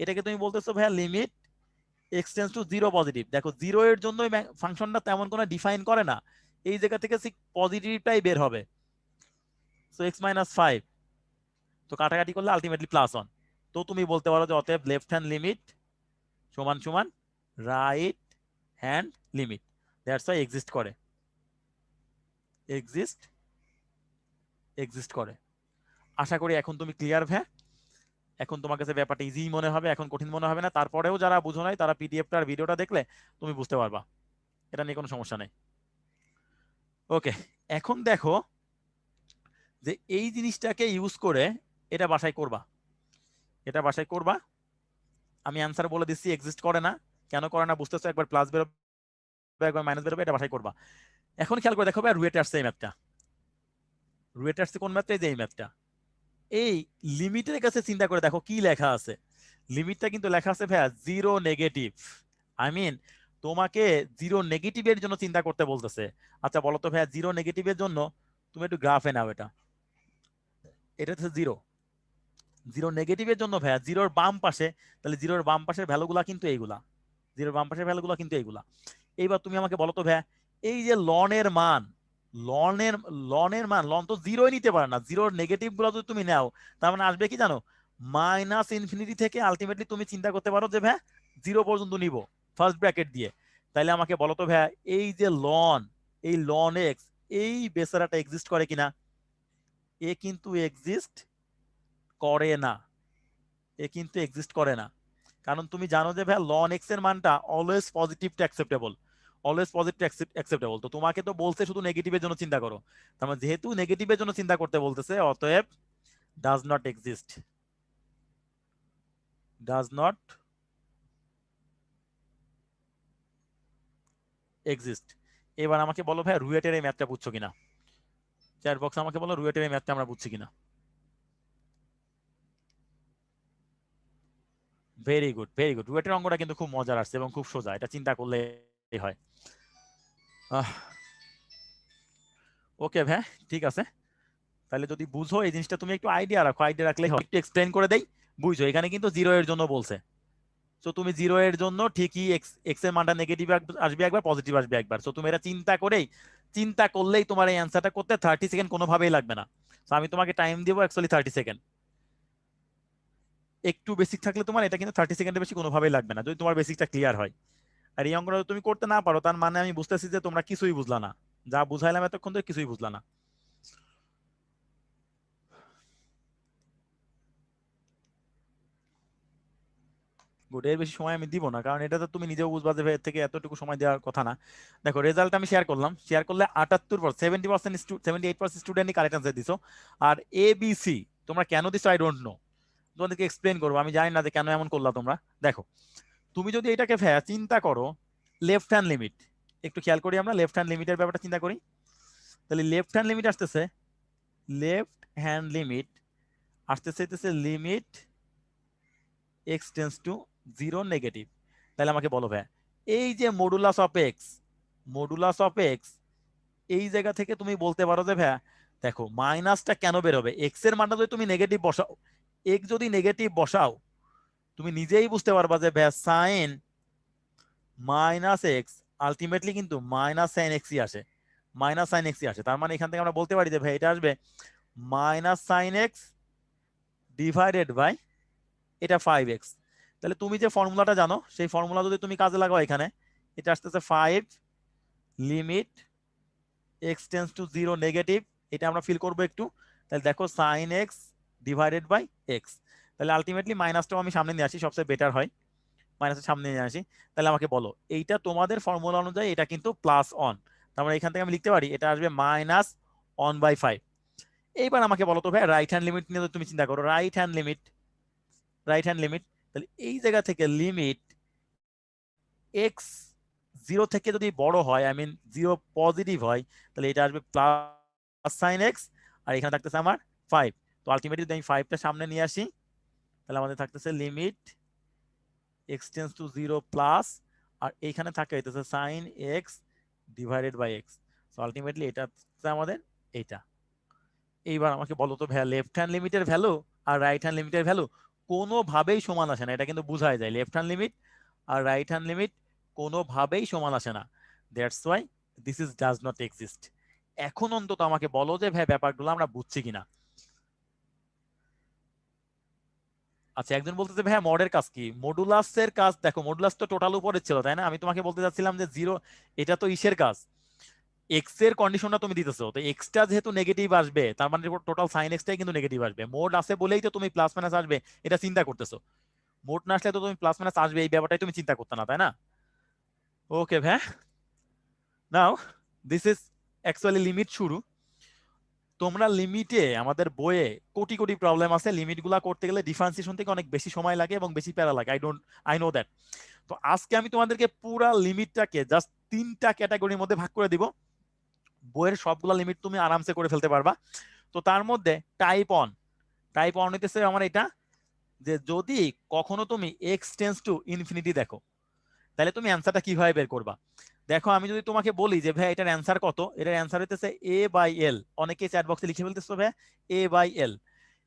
এটাকে তুমি বলতেছো ভাইয়া limit x tends to zero positive. দেখো জিরো এর জন্য ফাংশনটা তেমন কোনো ডিফাইন করে না, এই জায়গা থেকে পজিটিভটাই বের হবে। সো এক্স মাইনাস 5, তো কাটাকাটি করলে আলটিমেটলি প্লাস ওয়ান। তো তুমি বলতে পারো যে অতএব লেফট হ্যান্ড লিমিট সমান সমান right hand limit, that's why exist করে, এক্সিস্ট, এক্সিস্ট করে। আশা করি এখন তুমি ক্লিয়ার হ্যাঁ, এখন তোমার কাছে ব্যাপারটা ইজি মনে হবে, এখন কঠিন মনে হবে না। তারপরেও যারা বুঝো নাই তারা পিডিএফটা আর ভিডিওটা দেখলে তুমি বুঝতে পারবা, এটা নিয়ে কোনো সমস্যা নেই। ওকে, এখন দেখো যে এই জিনিসটাকে ইউজ করে এটা বাসায় করবা, এটা বাসায় করবা। আমি অ্যান্সার বলে দিচ্ছি এক্সিস্ট করে না, কেন করে না বুঝতেছো, একবার প্লাস বেরোবে একবার মাইনাস বেরোবে, এটা বাসায় করবা। এখন খেয়াল করে দেখো ভাই রুয়েটে আসছে এই ম্যাথটা, রুয়েটে আসছে কোন ম্যাথটা, এই যে এই ম্যাথটা। এই লিমিটের কাছে চিন্তা করে দেখো কি লেখা আছে, লিমিটটা কিন্তু লেখা আছে ভাইয়া জিরো নেগেটিভ। আই মিন তোমাকে জিরো নেগেটিভের জন্য চিন্তা করতে বলতেছে। আচ্ছা বলো তো ভাইয়া জিরো নেগেটিভের জন্য তুমি একটু গ্রাফে নাও এটা, এটা হচ্ছে জিরো, জিরো নেগেটিভের জন্য ভাইয়া জিরোর বাম পাশে, তাহলে জিরোর বাম পাশের ভ্যালুগুলা কিন্তু এইগুলা, জিরোর বাম পাশের ভ্যালুগুলা কিন্তু এইগুলা। এইবার তুমি আমাকে বলো তো ভাইয়া এই যে লনের মান, লনের লনের মান, লন তো জিরোই নিতে পারে না, জিরোর নেগেটিভ গুলো যদি তুমি নাও তার মানে আসবে কি জানো, মাইনাস ইনফিনিটি থেকে আলটিমেটলি তুমি চিন্তা করতে পারো যে ভাইয়া জিরো পর্যন্ত নিব ফার্স্ট ব্র্যাকেট দিয়ে। তাইলে আমাকে বলো তো ভাইয়া এই যে লন, এই লন এক্স, এই বেচারাটা এক্সিস্ট করে কিনা? এ কিন্তু এক্সিস্ট করে না, এ কিন্তু এক্সিস্ট করে না। কারণ তুমি জানো যে ভাই লন এক্স এর মানটা always positive to acceptable, always positive acceptable. তো তোমাকে তো বলছে শুধু নেগেটিভের জন্য চিন্তা করো, তার মানে যেহেতু নেগেটিভের জন্য চিন্তা করতে বলতেছে অতএব does not exist, does not exist. এবার আমাকে বলো ভাই রুয়েটের এই ম্যাথটা বুঝছো কিনা, চ্যাট বক্সে আমাকে বলো রুয়েটের এই ম্যাথটা আমরা বুঝছি কিনা। ভেরি গুড, ভেরি গুড, রুয়েটের অঙ্কটা কিন্তু খুব মজার আসছে এবং খুব সোজা, এটা চিন্তা করলে হয়। ওকে ভাই ঠিক আছে, তাহলে যদি বুঝো এই জিনিসটা তুমি একটু আইডিয়া রাখো, আইডিয়া রাখলে একটু এক্সপ্লেন করে দেই। বুঝছো এখানে কিন্তু জিরো এর জন্য বলছে, তো তুমি জিরো এর জন্য ঠিকই এক্স এক্স এর মানটা নেগেটিভ আসবে একবার, পজিটিভ আসবে একবার। তো তুমি এটা চিন্তা করেই, চিন্তা করলেই তোমার এই অ্যান্সারটা করতে 30 সেকেন্ড কোনোভাবেই লাগবে না। তো আমি তোমাকে টাইম দিব অ্যাকচুয়ালি 30 সেকেন্ড, একটু বেসিক থাকলে তোমার এটা কিন্তু 30 সেকেন্ডের বেশি কোনোভাবেই লাগবে না যদি তোমার বেসিকটা ক্লিয়ার হয়। আর এই অঙ্কটা যদি তুমি করতে না পারো তার মানে আমি বুঝতেছি যে তোমরা কিছুই বুঝলা না, যা বুঝাইলাম এতক্ষণ ধরে কিছুই বুঝলা না। গুড, এর বেশি সময় আমি দিব না, কারণ এটা তো তুমি নিজেও বুঝবা যে ভাই এর থেকে এতটুকু সময় দেওয়ার কথা না। দেখো রেজাল্ট আমি শেয়ার করলাম, শেয়ার করলে 78%, 70%, 78% স্টুডেন্টই কারেক্ট আনসার দিছো। আর এ বি সি তোমরা কেন দিছো আই ডোন্ট নো, তোমাদেরকে এক্সপ্লেন করবো, আমি জানি না যে কেন এমন করলা তোমরা। দেখো তুমি যদি এটাকে চিন্তা করো লেফট হ্যান্ড লিমিট, একটু খেয়াল করি, আমরা লেফট হ্যান্ড লিমিটের ব্যাপারটা চিন্তা করি। তাহলে লেফট হ্যান্ড লিমিট আসতেছে, লেফট হ্যান্ড লিমিট আসতেছে limit x tends to zero negative. তাহলে আমাকে বলো ভাই, এই যে modulus of x, modulus of x, এই জায়গা থেকে তুমি বলতে পারো যে ভাইয়া দেখো মাইনাসটা কেন বের হবে, এক্স এর মানটা যদি তুমি নেগেটিভ বসাও, এক্স যদি নেগেটিভ বসাও, তুমি নিজেই বুঝতে পারবা যে ভাইয়া সাইন মাইনাস এক্স আলটিমেটলি কিন্তু মাইনাস সাইন এক্সই আসে, মাইনাস সাইন এক্সই আসে। তার মানে এখান থেকে আমরা বলতে পারি যে ভাই এটা আসবে minus sine x divided by এটা 5x। তাহলে তুমি যে ফর্মুলাটা জানো সেই ফর্মুলা যদি তুমি কাজে লাগাও, এখানে এটা আসতেছে 5 limit x tends to zero negative, এটা আমরা ফিল করবো একটু। তাহলে দেখো sine x divided by x, তাহলে আলটিমেটলি মাইনাসটাও আমি সামনে নিয়ে আসি, সবচেয়ে বেটার হয় মাইনাসের সামনে নিয়ে আসি। তাহলে আমাকে বলো এইটা তোমাদের ফর্মুলা অনুযায়ী এটা কিন্তু প্লাস অন, তার মানে এখান থেকে আমি লিখতে পারি এটা আসবে মাইনাস অন বাই 5। এইবার আমাকে বলো তো ভাই রাইট হ্যান্ড লিমিট নিয়ে তুমি চিন্তা করো, right hand limit, right hand limit, তাহলে এই জায়গা থেকে লিমিট এক্স জিরো থেকে যদি বড় হয়, আই মিন জিরো পজিটিভ হয়, তাহলে এটা আসবে প্লাস সাইন এক্স, আর এখানে থাকতেছে আমার 5। তো আলটিমেটলি যদি আমি 5টা সামনে নিয়ে আসি, তাহলে আমাদের থাকতেছে limit x tends to zero plus, আর এইখানে থাকে হইতেছে sine x divided by x. So ultimately এটা হচ্ছে আমাদের এইটা। এইবার আমাকে বলো তো ভাইয়া লেফট হ্যান্ড লিমিটের ভ্যালু আর রাইট হ্যান্ড লিমিটের ভ্যালু কোনোভাবেই সমান আসে না, এটা কিন্তু বোঝাই যায় লেফট হ্যান্ড লিমিট আর রাইট হ্যান্ড লিমিট কোনোভাবেই সমান আসে না। That's why this is does not exist. এখন অন্তত আমাকে বলো যে ভাই ব্যাপারগুলো আমরা বুঝছি কিনা। আচ্ছা, একজন বলতেছে ভাই মডের কাজ কি, মডুলাসের কাজ দেখো, মডুলাস তো টোটাল উপরে ছিল তাই না, আমি তোমাকে বলতে চাচ্ছিলাম যে জিরো, এটা তো ইসের কাজ, এক্স এর কন্ডিশনটা তুমি দিতেছো, তো এক্সটা যেহেতু নেগেটিভ আসবে তার মানে টোটাল সাইন এক্সটাই কিন্তু নেগেটিভ আসবে, মোড আছে বলেই তো তুমি প্লাস মাইনাস আসবে এটা চিন্তা করতেছো, মোড না আসলে তো তুমি প্লাস মাইনাস আসবে এই ব্যাপারটাই তুমি চিন্তা করতে না, তাই না? ওকে ভাই, নাও দিস ইজ অ্যাকচুয়ালি লিমিট শুরু। তোমরা লিমিটে আমাদের বইয়ে কোটি কোটি প্রবলেম আছে, লিমিট গুলা করতে গেলে ডিফারেন্সিয়েশন থেকে অনেক বেশি সময় লাগে এবং বেশি প্যারা লাগে, আই নো দ্যাট। তো আজকে আমি তোমাদেরকে পুরা লিমিটটাকে জাস্ট 3টা ক্যাটাগরির মধ্যে ভাগ করে দিব, বইয়ের সবগুলা লিমিট তুমি আরামসে করে ফেলতে পারবা। তো তার মধ্যে টাইপ অন, টাইপ অন হইতেছে আমার এটা, যে যদি কখনো তুমি এক্স টেন্স টু ইনফিনিটি দেখো, তাহলে তুমি অ্যান্সারটা কিভাবে বের করবা। দেখো আমি যদি তোমাকে বলি যে ভাই এটার অ্যান্সার কত, এটার অ্যান্সার হইতেছে এ বাই এল, অনেকে চ্যাট বক্সে লিখে ফেলতেছো ভাই এ বাই এল।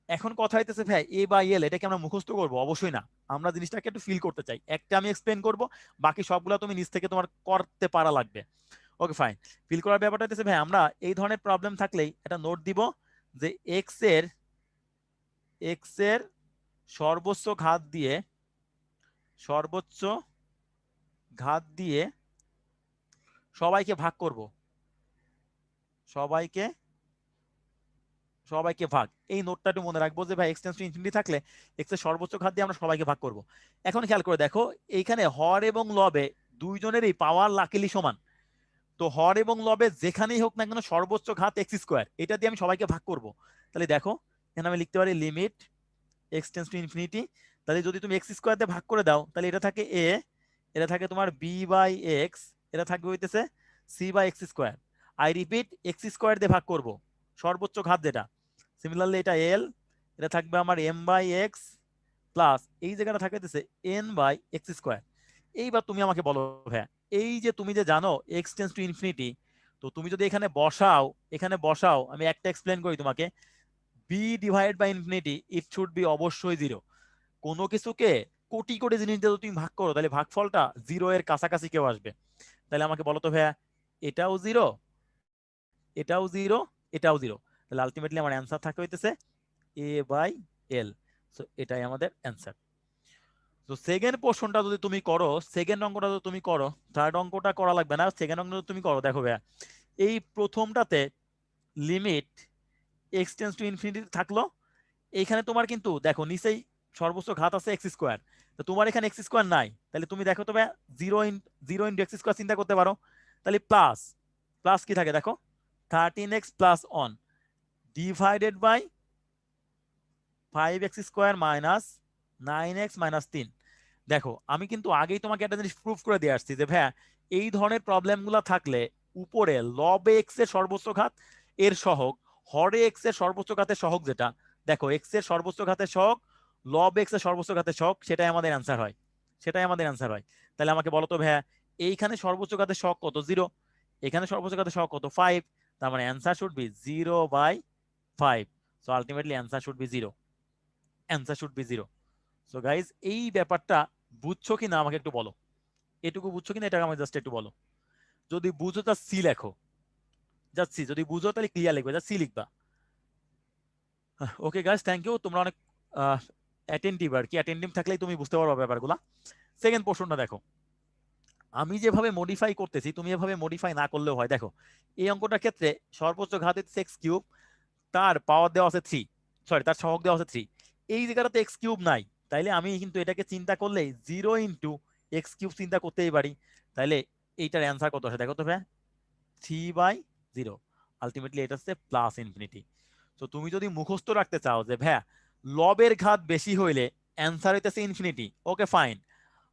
এখন কথা হইতেছে ভাই এ বাই এল এটাকে আমরা মুখস্থ করবো? অবশ্যই না, আমরা জিনিসটাকে একটু ফিল করতে চাই, একটা আমি এক্সপ্লেন করব, বাকি সবগুলো তুমি নিজ থেকে তোমার করতে পারা লাগবে। ওকে ফাইন, ফিল করার ব্যাপারটা হচ্ছে ভাই আমরা এই ধরনের প্রবলেম থাকলেই একটা নোট দিব যে এক্স এর সর্বোচ্চ ঘাত দিয়ে, সর্বোচ্চ ঘাত দিয়ে সবাইকে ভাগ করব, সবাইকে সবাইকে ভাগ, এই নোটটা একটু মনে রাখবো যে ভাই এক্স টেন্স টু ইনফিনিটি থাকলে এক্স এর সর্বোচ্চ ঘাত দিয়ে আমরা সবাইকে ভাগ করব। এখন খেয়াল করে দেখো এইখানে হর এবং লবে দুইজনেরই পাওয়ার লাকিলি সমান, তো হর এবং লবে যেখানেই হোক না কেন সর্বোচ্চ ঘাত এক্স স্কোয়ার, এটা দিয়ে আমি সবাইকে ভাগ করব। তাহলে দেখো এখানে আমি লিখতে পারি limit x tends to infinity, তাহলে যদি তুমি এক্স স্কোয়ার দিয়ে ভাগ করে দাও তাহলে এটা থাকে এ, এটা থাকে তোমার বি বাই এক্স, এটা থাকবে হইতেছে C by x square. I repeat, x square দিয়ে ভাগ করব সর্বোচ্চ ঘাত যেটা, সিমিলারলি এটা এল, এটা থাকবে আমার এম বাই এক্স প্লাস এই জায়গাটা থাকতেছে এন বাই এক্স স্কোয়ার। এইবার তুমি আমাকে বলো ভাইয়া, এই যে তুমি যে জানো এক্স টেন্স টু ইনফিনিটি, তো তুমি যদি এখানে বসাও, এখানে বসাও, আমি একটা এক্সপ্লেন করি তোমাকে, B divide by infinity it should be অবশ্যই জিরো। কোনো কিছুকে কোটি কোটি জিনিস দিয়ে যদি তুমি ভাগ করো তাহলে ভাগফলটা জিরো এর কাছাকাছি কেউ আসবে। তাহলে আমাকে বলো তো ভাইয়া এটাও জিরো, এটাও জিরো, এটাও জিরো, তাহলে আলটিমেটলি আমার অ্যান্সার থাকে হইতেছে এ বাই এল। সো এটাই আমাদের অ্যান্সার। তো সেকেন্ড পোর্শনটা যদি তুমি করো, সেকেন্ড অঙ্কটা যদি তুমি করো, থার্ড অঙ্কটা করা লাগবে না, সেকেন্ড অঙ্কটা তুমি করো, দেখো ভাইয়া এই প্রথমটাতে limit x tends to infinity থাকলো, এইখানে তোমার কিন্তু দেখো নিচেই সর্বোচ্চ ঘাত আছে এক্স স্কোয়ার, তো তোমার এখানে এক্স স্কোয়ার নাই, তাহলে তুমি দেখো তো ভাইয়া জিরো ইন্টু এক্স স্কোয়ার চিন্তা করতে পারো, তাহলে প্লাস, প্লাস কি থাকে দেখো 13x plus one divided by 5x square minus 9x minus 3। দেখো আমি কিন্তু আগেই তোমাকে একটা জিনিস প্রুফ করে দিয়ে আসছি যে ভাইয়া এই ধরনের প্রবলেমগুলো থাকলে উপরে লবে এক্স এর সর্বোচ্চ ঘাত এর সহগ হরে এক্স এর সর্বোচ্চ ঘাতের সহগ, যেটা দেখো এক্স এর সর্বোচ্চ ঘাতের সহগ লব এক্স এর সর্বোচ্চ ঘাতের সহগ, সেটাই আমাদের অ্যান্সার হয়, সেটাই আমাদের অ্যান্সার হয়। তাহলে আমাকে বলো তো ভাইয়া, এইখানে সর্বোচ্চ ঘাতের সহগ কত? 0। এখানে সর্বোচ্চ ঘাতের সহগ কত? 5। তার মানে answer should be 0/5। So ultimately answer should be 0, answer should be 0। So guys, এই ব্যাপারটা বুঝছো কিনা আমাকে একটু বলো, এটুকু বুঝছো কিনা এটা আমাকে জাস্ট একটু বলো। যদি বুঝো তা সি লেখো, জাস্ট সি। যদি বুঝো তাহলে ক্লিয়ার লিখবে, জাস্ট সি লিখবা। ওকে গাইজ, থ্যাংক ইউ, তোমরা অনেক অ্যাটেন্টিভ আর কি, অ্যাটেন্টিভ থাকলেই তুমি বুঝতে পারবে ব্যাপারগুলো। সেকেন্ড পোর্শনটা দেখো, আমি যেভাবে মডিফাই করতেছি তুমি এভাবে মডিফাই না করলেও হয়। দেখো এই অঙ্কটার ক্ষেত্রে সর্বোচ্চ ঘাতের এক্স কিউব, তার পাওয়ার দেওয়া আছে 3, সরি তার সহগ দেওয়া আছে 3, এই জায়গাটাতে এক্স কিউব নাই, তাইলে আমি কিন্তু এটাকে চিন্তা করলে 0 × x³ চিন্তা করতেই পারি। তাইলে এইটার অ্যান্সার কত আসে দেখো তো ভাই, 3/0। আলটিমেটলি এটা হচ্ছে প্লাস ইনফিনিটি। তো তুমি যদি মুখস্থ রাখতে চাও যে ভাইয়া লবের ঘাত বেশি হইলে অ্যান্সার হইতেছে ইনফিনিটি, ওকে ফাইন।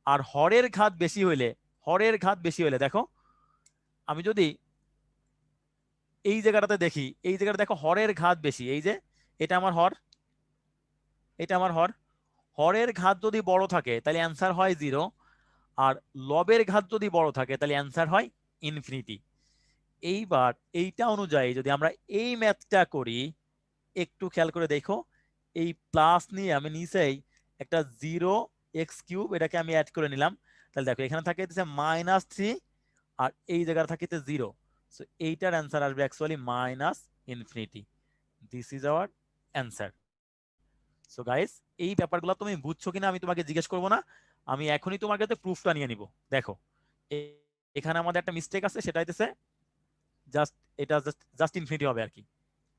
আর হরের ঘাত বেশি হইলে, হরের ঘাত বেশি হইলে দেখো, আমি যদি এই জায়গাটাতে দেখি, এই জায়গাটা দেখো হরের ঘাত বেশি, এই যে এটা আমার হর, এটা আমার হর, হরের ঘাত যদি বড় থাকে তাহলে অ্যান্সার হয় 0, আর লবের ঘাত যদি বড় থাকে তাহলে অ্যান্সার হয় ইনফিনিটি। এইবার এইটা অনুযায়ী যদি আমরা এই ম্যাথটা করি, একটু খেয়াল করে দেখো, এই প্লাস নিয়ে আমি নিচেই একটা 0x³ এটাকে আমি অ্যাড করে নিলাম। তাহলে দেখো এখানে থাকে -3 আর এই জায়গায় থাকে 0। সো এইটার অ্যান্সার আসবে actually -infinity. This is our answer. So guys, এই ব্যাপারগুলো তুমি বুঝছো কিনা আমি তোমাকে জিজ্ঞেস করবো না, আমি এখনই তোমার কাছে প্রুফটা নিয়ে নিব। দেখো এখানে আমাদের একটা মিস্টেক আছে, সেটা হইতেছে জাস্ট, এটা জাস্ট ইনফিনিটি হবে আর কি,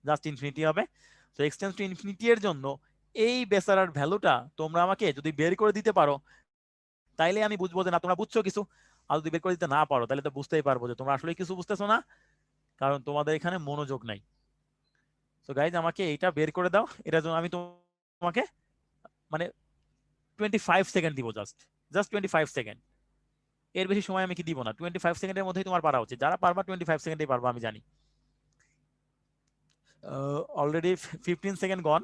জাস্ট ইনফিনিটি হবে। তো এক্সটেন্স টু ইনফিনিটি এর জন্য এই বেসারার ভ্যালুটা তোমরা আমাকে যদি বের করে দিতে পারো তাইলে আমি বুঝবো যে না তোমরা বুঝছো কিছু। আর যদি বের করে দিতে না পারো তাহলে তো বুঝতেই পারবো যে তোমরা আসলে কিছু বুঝতেছো না, কারণ তোমাদের এখানে মনোযোগ নাই। তো গাইজ আমাকে এইটা বের করে দাও, এটার জন্য আমি তোমাকে মানে 25 সেকেন্ড দিব, জাস্ট জাস্ট 25 সেকেন্ড, এর বেশি সময় আমি কি দিব না। 25 সেকেন্ডের মধ্যেই তোমার পারা উচিত, যারা পারবা 25 সেকেন্ডেই পারবা আমি জানি। অলরেডি 15 সেকেন্ড গন।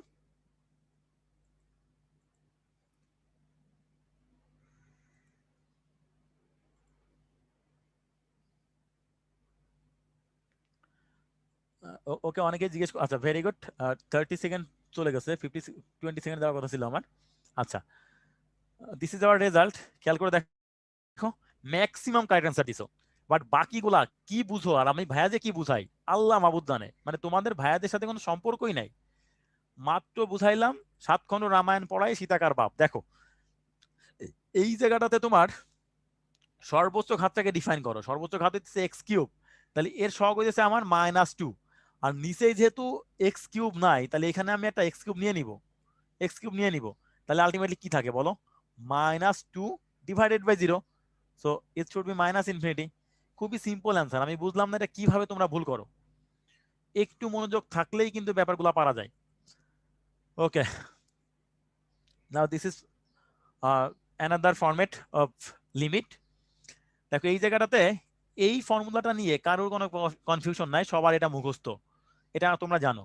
ওকে, অনেকে জিজ্ঞেস, আচ্ছা ভেরি গুড, 30 সেকেন্ড চলে গেছে, 20 সেকেন্ড দেওয়ার কথা ছিল আমার। আচ্ছা, দিস ইজ আওয়ার রেজাল্ট। খেয়াল করে দেখো, ম্যাক্সিমাম কারেক্ট অ্যান্সার দিছো, বাট বাকিগুলা কি বুঝো আর আমি ভাইয়া যে কি বুঝাই আল্লাহ মাবুদ জানে, মানে তোমাদের ভাইয়াদের সাথে কোনো সম্পর্কই নাই। মাত্র বুঝাইলাম 7 খণ্ড রামায়ণ পড়াই সীতাকার বাপ। দেখো এই জায়গাটাতে তোমার সর্বোচ্চ ঘাতটাকে ডিফাইন করো, সর্বোচ্চ ঘাত হচ্ছে x³, তাহলে এর সহগ হচ্ছে আমার -2, আর নিচেই যেহেতু x³ নাই তাহলে এখানে আমি একটা x³ নিয়ে নিব, x³ নিয়ে নিব, তাহলে আলটিমেটলি কি থাকে বলো, -2/0। So it should B -infinity. খুবই সিম্পল অ্যান্সার। আমি বুঝলাম না এটা কিভাবে তোমরা ভুল করো, একটু মনোযোগ থাকলেই কিন্তু ব্যাপারগুলো পারা যায়। Okay, now this is another format of limit. দেখো এই জায়গাটাতে এই ফর্মুলাটা নিয়ে কারোর কোনো কনফিউশন নাই, সবার এটা মুখস্থ, এটা তোমরা জানো।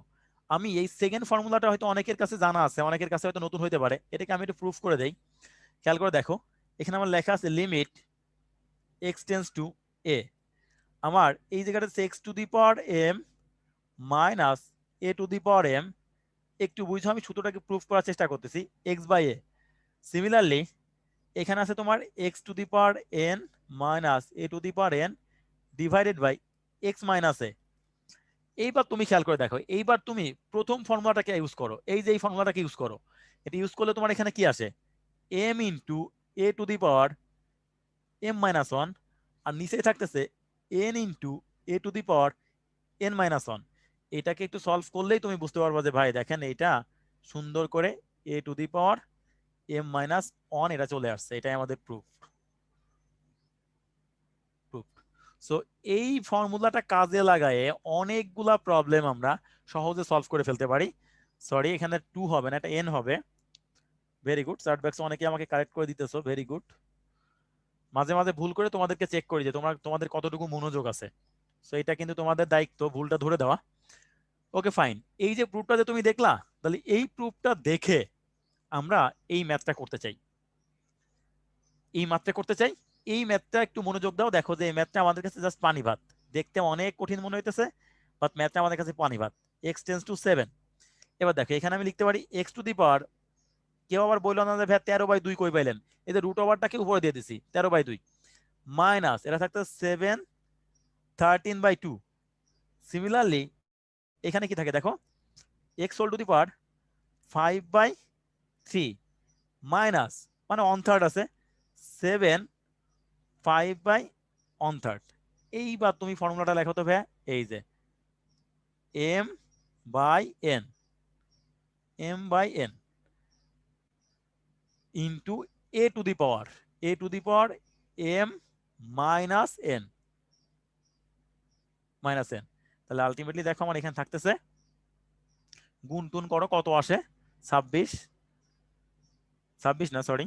আমি এই সেকেন্ড ফর্মুলাটা হয়তো অনেকের কাছে জানা আছে, অনেকের কাছে হয়তো নতুন হইতে পারে, এটাকে আমি একটু প্রুফ করে দেই। খেয়াল করে দেখো, এখানে আমার লেখা আছে limit x tends to a। আমার এই জায়গাটা x⁻m - a⁻m। একটু বুঝো, আমি সূত্রটাকে প্রুফ করার চেষ্টা করতেছি, x/a। সিমিলারলি এখানে আছে তোমার x⁻n - a⁻n divided by x - a। এইবার তুমি খেয়াল করে দেখো, এইবার তুমি প্রথম ফর্মুলাটাকে ইউজ করো, এই যে এই ফর্মুলাটাকে ইউজ করো, এটা ইউজ করলে তোমার এখানে কি আসে, m * a⁻m-1, আর নিচে থাকতেছে n * a⁻n-1। এটাকে একটু সলভ করলেই তুমি বুঝতে পারবে যে ভাই দেখেন এটা সুন্দর করে a⁻m-1 এটা চলে আসছে, এটাই আমাদের প্রুফ। সো এই ফর্মুলাটা কাজে লাগায়ে অনেকগুলা প্রবলেম আমরা সহজে সলভ করে ফেলতে পারি। সরি, এখানে 2 হবে না, এটা n হবে। ভেরি গুড, চার্ট বক্সে অনেকে আমাকে কারেক্ট করে দিতেছো, ভেরি গুড। মাঝে মাঝে ভুল করে তোমাদেরকে চেক করি যে তোমাদের কতটুকু মনোযোগ আছে। সো এটা কিন্তু তোমাদের দায়িত্ব ভুলটা ধরে দেওয়া। ওকে ফাইন, এই যে প্রুফটা যে তুমি দেখলা, তাহলে এই প্রুফটা দেখে আমরা এই ম্যাথটা করতে চাই, এই ম্যাথটা করতে চাই। এই ম্যাথটা একটু মনোযোগ দাও, দেখো যে এই ম্যাথটা আমাদের কাছে জাস্ট পানি ভাত, দেখতে অনেক কঠিন মনে হইতেছে, বাট ম্যাথটা আমাদের কাছে পানি ভাত। X tends two 7। এবার দেখো এখানে আমি লিখতে পারি এক্স টু দি পাওয়ার, কেউ আবার বললো না যে ভাই 13/2 কই পাইলেন, এই যে রুট ওভারটাকে উপরে দিয়ে দিছি 13/2 মাইনাস এটা থাকতে 7 13/2। সিমিলারলি এখানে কি থাকে দেখো, x whole to the power 5/3 minus মানে 1/3 আছে 7 5/1/3। এইবার তুমি ফর্মুলাটা লেখো তো ভাইয়া, এই যে m by n, into a to the power m minus n। তাহলে আলটিমেটলি দেখো আমার এখানে থাকতেছে, গুণ টুন করো কত আসে, 26 না সরি,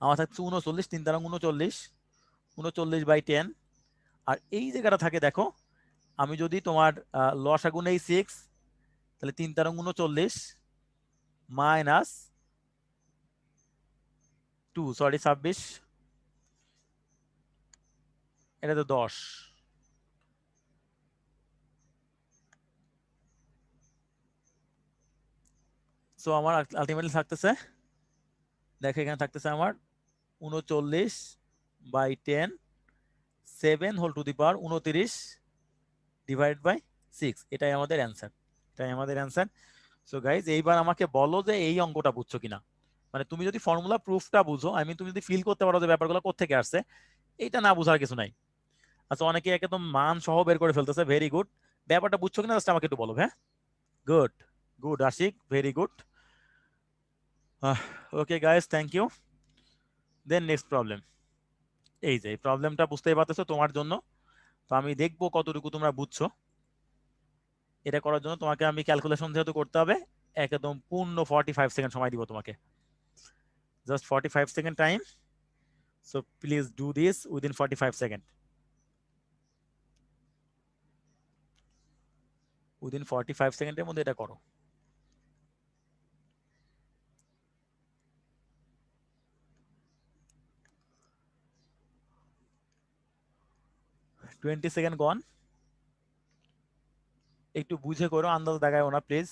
আমার থাকছে 39, 3 দ্বারা 39, 39/10। আর এই জায়গাটা থাকে দেখো, আমি যদি তোমার লসাগু নেই 6, তাহলে 3 দ্বারা 39 মাইনাস 2 সরি 26, এটা তো 10। সো আমার আলটিমেটলি থাকতেছে, দেখো এখানে থাকতেছে আমার 39/10, 7 whole to the power 29 divide by 6। এটাই আমাদের অ্যান্সার। সো গাইজ এইবার আমাকে বলো যে এই অঙ্কটা বুঝছো কিনা, মানে তুমি যদি ফর্মুলা প্রুফটা বুঝো, আই মিন তুমি যদি ফিল করতে পারো যে ব্যাপারগুলো কোত্থেকে আসছে, এইটা না বুঝার কিছু নাই। আচ্ছা অনেকে একদম মান সহ বের করে ফেলতেছে, ভেরি গুড। ব্যাপারটা বুঝছো কিনা জাস্ট আমাকে একটু বলো। হ্যাঁ good, Ashik, very good. Okay guys, thank you. Then next problem, এই যে এই প্রবলেমটা বুঝতেই পারতেছো তোমার জন্য, তো আমি দেখবো কতটুকু তোমরা বুঝছো। এটা করার জন্য তোমাকে আমি ক্যালকুলেশন যেহেতু করতে হবে, একদম পূর্ণ 45 সেকেন্ড সময় দিব তোমাকে, just 45 second time. So please do this within 45 second, within 45 সেকেন্ডের মধ্যে এটা করো। টোয়েন্টি সেকেন্ড গন, একটু বুঝে করো, আন্দাজ দেখায় না প্লিজ।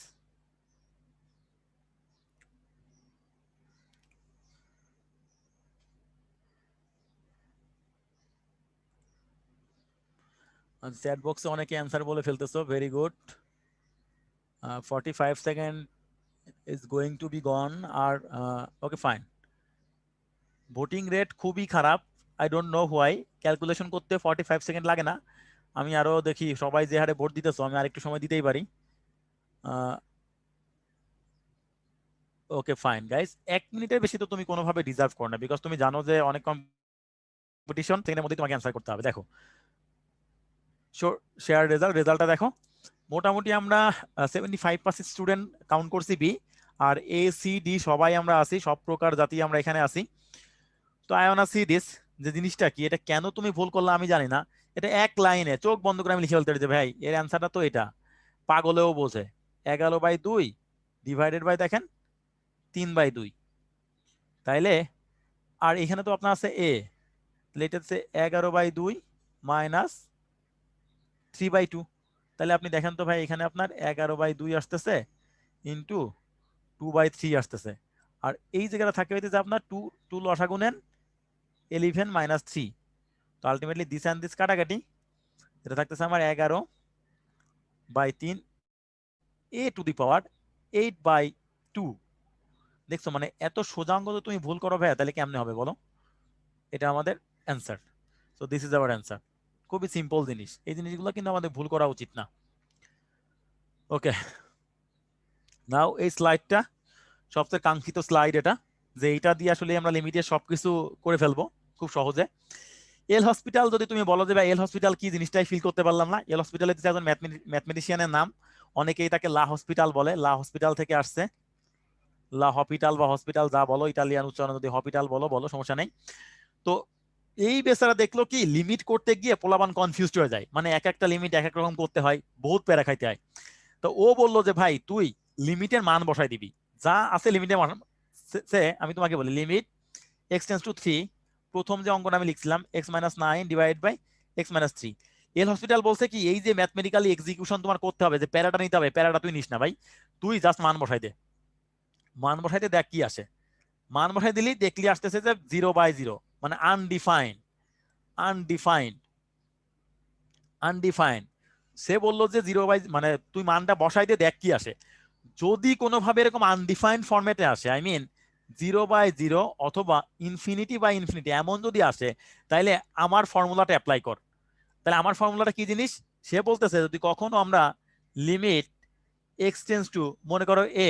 চ্যাট বক্সে অনেকে অ্যান্সার বলে ফেলতেছো, very good. 45 second is going to be gone. আর ওকে ফাইন, ভোটিং রেট খুবই খারাপ, I don't know why. Calculation করতে 45 সেকেন্ড লাগে না, আমি আরো দেখি সবাই যে হারে ভোট দিতেছো, আমি আরেকটু সময় দিতেই পারি। ওকে ফাইন গাইস, 1 মিনিটের বেশি তো তুমি কোনোভাবে ডিজার্ভ করো না, বিকজ তুমি জানো যে অনেক কম্পিটিশন, সেখানের মধ্যে তোমাকে অ্যান্সার করতে হবে। দেখো শেয়ার রেজাল্টটা দেখো, মোটামুটি আমরা 75% স্টুডেন্ট কাউন্ট করছি বি, আর এ সি ডি সবাই আমরা আছি, সব প্রকার জাতি আমরা এখানে আছি। তো আই ওয়ান্না সি দিস, যে জিনিসটা কি, এটা কেন তুমি ভুল করলে আমি জানি না, এটা এক লাইনে চোখ বন্ধ করে আমি লিখে ফেলতে পারি যে ভাই এর অ্যান্সারটা তো এটা, পাগলেও বোঝে। 11/2 ডিভাইডেড বাই দেখেন 3/2, তাইলে আর এখানে তো আপনার আছে এ, তাহলে এটা হচ্ছে 11/2 মাইনাস 3/2। তাহলে আপনি দেখেন তো ভাই এখানে আপনার 11/2 আসতেছে ইন্টু 2/3 আসতেছে, আর এই জায়গাটা থাকে হইতেছে আপনার 2 লসাগু নেন 11 মাইনাস 3। তো আলটিমেটলি দিস অ্যান্ড দিস কাটাকাটি, এটা থাকতেছে আমার 11/3 এ টু দি পাওয়ার 8/2। দেখছো মানে এত সোজা অঙ্ক তো তুমি ভুল করো ভাইয়া, তাহলে কেমনে হবে বলো? এটা আমাদের answer. So this is our answer. খুবই সিম্পল জিনিস, এই জিনিসগুলো কিন্তু আমাদের ভুল করা উচিত না। ওকে, নাও এই স্লাইডটা সবচেয়ে কাঙ্ক্ষিত স্লাইড, এটা যে এইটা দিয়ে আসলে আমরা লিমিটের সবকিছু করে ফেলবো খুব সহজে। এল হসপিটাল, যদি তুমি বলো যে ভাই এল হসপিটাল কি জিনিসটাই ফিল করতে পারলাম না, এল হসপিটাল হচ্ছে একজন ম্যাথমেটিশিয়ানের নাম, অনেকেই তাকে লা হসপিটাল বলে, লা হসপিটাল থেকে আসছে। লা হপিটাল বা হসপিটাল যা বলো, ইটালিয়ান উচ্চারণ যদি হপিটাল বলো বলো, সমস্যা নেই। তো এই বেচারা দেখলো কি লিমিট করতে গিয়ে পোলাপান কনফিউজড হয়ে যায়, মানে এক একটা লিমিট এক এক রকম করতে হয়, বহুত প্যারা খাইতে হয়। তো ও বললো যে ভাই তুই লিমিটের মান বসাই দিবি, যা আছে লিমিটের মান। আমি তোমাকে বলি লিমিট এক্স টেন্স টু 3, প্রথম যে অঙ্কটা আমি লিখছিলাম x-9 divide by x-3। L'Hospital বলছে কি এই যে ম্যাথমেটিক্যালি এক্সিকিউশন তোমার করতে হবে, যে প্যারাটা নিতে হবে, প্যারাটা তুই নিস না ভাই, তুই জাস্ট মান বসাই দে। মান বসাইতে দেখ কি আসে। মান বসাই দিলি দেখলি আসতেছে যে 0/0, মানে আনডিফাইন্ড। আনডিফাইন্ড আনডিফাইন্ড সে বললো যে 0/, মানে তুই মানটা বসাই দিয়ে দেখ কি আসে। যদি কোনোভাবে এরকম আনডিফাইন্ড ফরম্যাটে আসে, আই মিন 0/0 অথবা ইনফিনিটি এমন যদি আসে, তাইলে আমার ফর্মুলাটা অ্যাপ্লাই কর। তাহলে আমার ফর্মুলাটা কি জিনিস, সে বলতেছে যদি কখনো আমরা লিমিট এক্স টেন্স টু, মনে করো এ,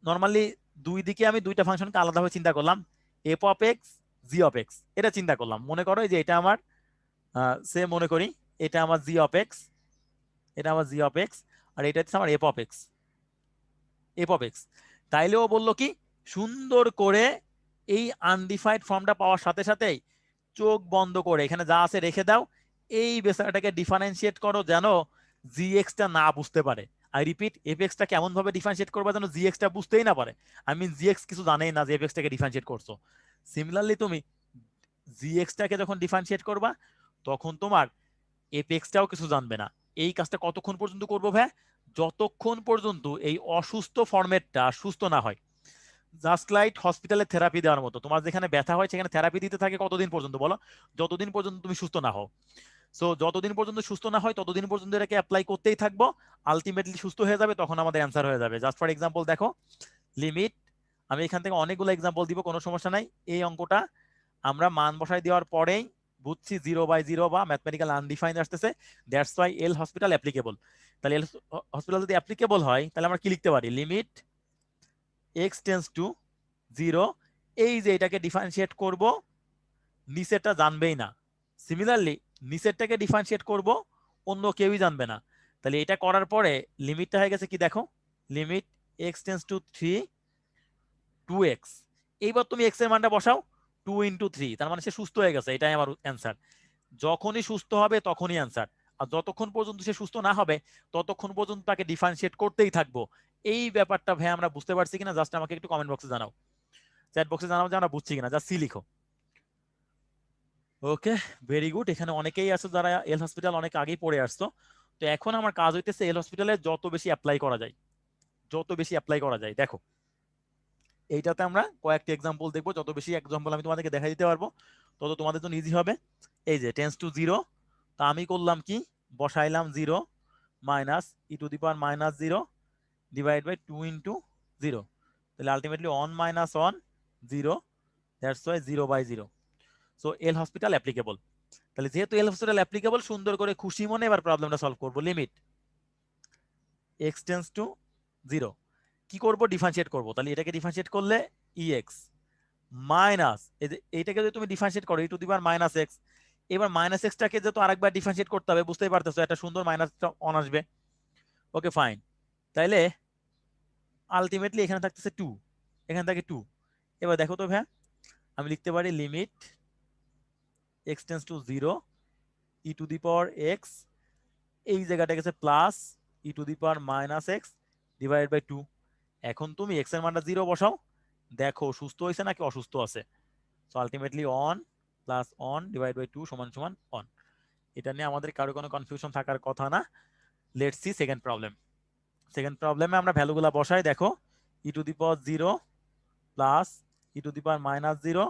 নর্মালি দুই দিকে আমি দুইটা ফাংশনকে আলাদাভাবে চিন্তা করলাম, F of x, G of x, এটা চিন্তা করলাম। মনে করো যে এটা আমার সে মনে করি এটা আমার জি অফ এক্স, এটা আমার জি অফ এক্স, আর এটা হচ্ছে আমার এফ অফ এক্স। তাইলে ও বললো কি সুন্দর করে এই আনডিফাইন্ড ফর্মটা পাওয়ার সাথে সাথেই চোখ বন্ধ করে এখানে যা আছে রেখে দাও, এই বেসাটাকে ডিফারেন্সিয়েট করো যেন জি এক্সটা না বুঝতে পারে। আই রিপিট, এফ এক্সটা কেমন ভাবে ডিফারেন্সিয়েট করবা যেন জি এক্সটা বুঝতেই না পারে। আই মিন জি এক্স কিছু জানেই না যে এফ এক্সটাকে ডিফারেন্সিয়েট করছো। সিমিলারলি তুমি জি এক্সটাকে যখন ডিফারেন্সিয়েট করবা, তখন তোমার এফ এক্সটাও কিছু জানবে না। এই কাজটা কতক্ষণ পর্যন্ত করবো ভাই, যতক্ষণ পর্যন্ত এই অসুস্থ ফরম্যাটটা সুস্থ না হয়। জাস্ট লাইক হসপিটালে থেরাপি দেওয়ার মতো, তোমার যেখানে ব্যথা হয় সেখানে থেরাপি দিতে থাকে কতদিন পর্যন্ত বলো, যতদিন পর্যন্ত তুমি সুস্থ না হও। সো যতদিন পর্যন্ত সুস্থ না হয় ততদিন পর্যন্ত এটাকে অ্যাপ্লাই করতেই থাকবো, আলটিমেটলি সুস্থ হয়ে যাবে, তখন আমাদের অ্যান্সার হয়ে যাবে। জাস্ট ফর এক্সাম্পল দেখো লিমিট, আমি এখান থেকে অনেকগুলো এক্সাম্পল দিব, কোনো সমস্যা নাই। এই অঙ্কটা আমরা মান বসাই দেওয়ার পরেই বুঝছি 0/0 বা ম্যাথমেটিক্যাল আনডিফাইন্ড আসতেছে, that's why L'Hospital applicable. তাহলে এল হসপিটাল যদি অ্যাপ্লিকেবল হয় তাহলে আমরা কি লিখতে পারি, লিমিট এক্স টেন্স টু 0, এই যে এটাকে ডিফারেন্সিয়েট করব, নিচেরটা জানবেই না। সিমিলারলি নিচেরটাকে ডিফারেন্সিয়েট করব, অন্য কেউই জানবে না। তাহলে এটা করার পরে লিমিটটা হয়ে গেছে কি দেখো, limit x tends to 3 2x। এইবার তুমি এক্স এর মানটা বসাও 2 × 3, তার মানে সে সুস্থ হয়ে গেছে, এটাই আমার অ্যান্সার। যখনই সুস্থ হবে তখনই অ্যান্সার, আর যতক্ষণ পর্যন্ত সে সুস্থ না হবে ততক্ষণ পর্যন্ত তাকে ডিফারেন্সিয়েট করতেই থাকবো। এই ব্যাপারটা ভাই আমরা বুঝতে পারছি কিনা, জাস্ট আমাকে একটু কমেন্ট বক্সে জানাও, চ্যাট বক্সে জানাও যে আমরা বুঝছি কিনা, জাস্ট সি লিখো। ওকে, ভেরি গুড। এখানে অনেকেই আছে যারা এল হসপিটাল অনেক আগেই পড়ে আসতো। তো এখন আমার কাজ হইতেছে এল হসপিটালে যত বেশি অ্যাপ্লাই করা যায়, যত বেশি অ্যাপ্লাই করা যায়। দেখো এইটাতে আমরা কয়েকটি এক্সাম্পল দেখবো, যত বেশি এক্সাম্পল আমি তোমাদেরকে দেখা দিতে পারবো তত তোমাদের জন্য ইজি হবে। এই যে টেন্স টু 0, তা আমি করলাম কি, বসাইলাম 0 মাইনাস e⁻⁻0 ডিভাইড বাই 2 × 0, তাহলে ultimately 1 - 1 0, that's why 0/0। So L hospital applicable. তাহলে যেহেতু এল হসপিটাল অ্যাপ্লিকেবল, সুন্দর করে খুশি মনে এবার প্রবলেমটা সলভ করবো। লিমিট এক্স টেন্স টু 0, কি করব, ডিফারেন্সিয়েট করব। তাহলে এটাকে ডিফারেন্সিয়েট করলে ex মাইনাস, এইটাকে যদি তুমি ডিফারেন্সিয়েট করো e⁻⁻x, এবার মাইনাস এক্সটাকে যেহেতু আরেকবার ডিফারেন্সিয়েট করতে হবে, বুঝতেই পারতেছো একটা সুন্দর মাইনাস অন আসবে। ওকে ফাইন, তাইলে আলটিমেটলি এখানে থাকতেছে 2, এখানে থাকে 2। এবার দেখো তো ভাই, আমি লিখতে পারি limit x tends two 0 e⁻x, এই জায়গাটা গেছে প্লাস e⁻⁻x ডিভাইড বাই 2। এখন তুমি এক্স এর মানটা 0 বসাও, দেখো সুস্থ হয়েছে নাকি অসুস্থ আছে। So ultimately one plus one divide by 2 সমান সমান অন। এটা নিয়ে আমাদের কারো কোনো কনফিউশন থাকার কথা না। Let's see second problem. Second প্রবলেমে আমরা ভ্যালুগুলা বসাই, দেখো e⁻0 plus e⁻⁻0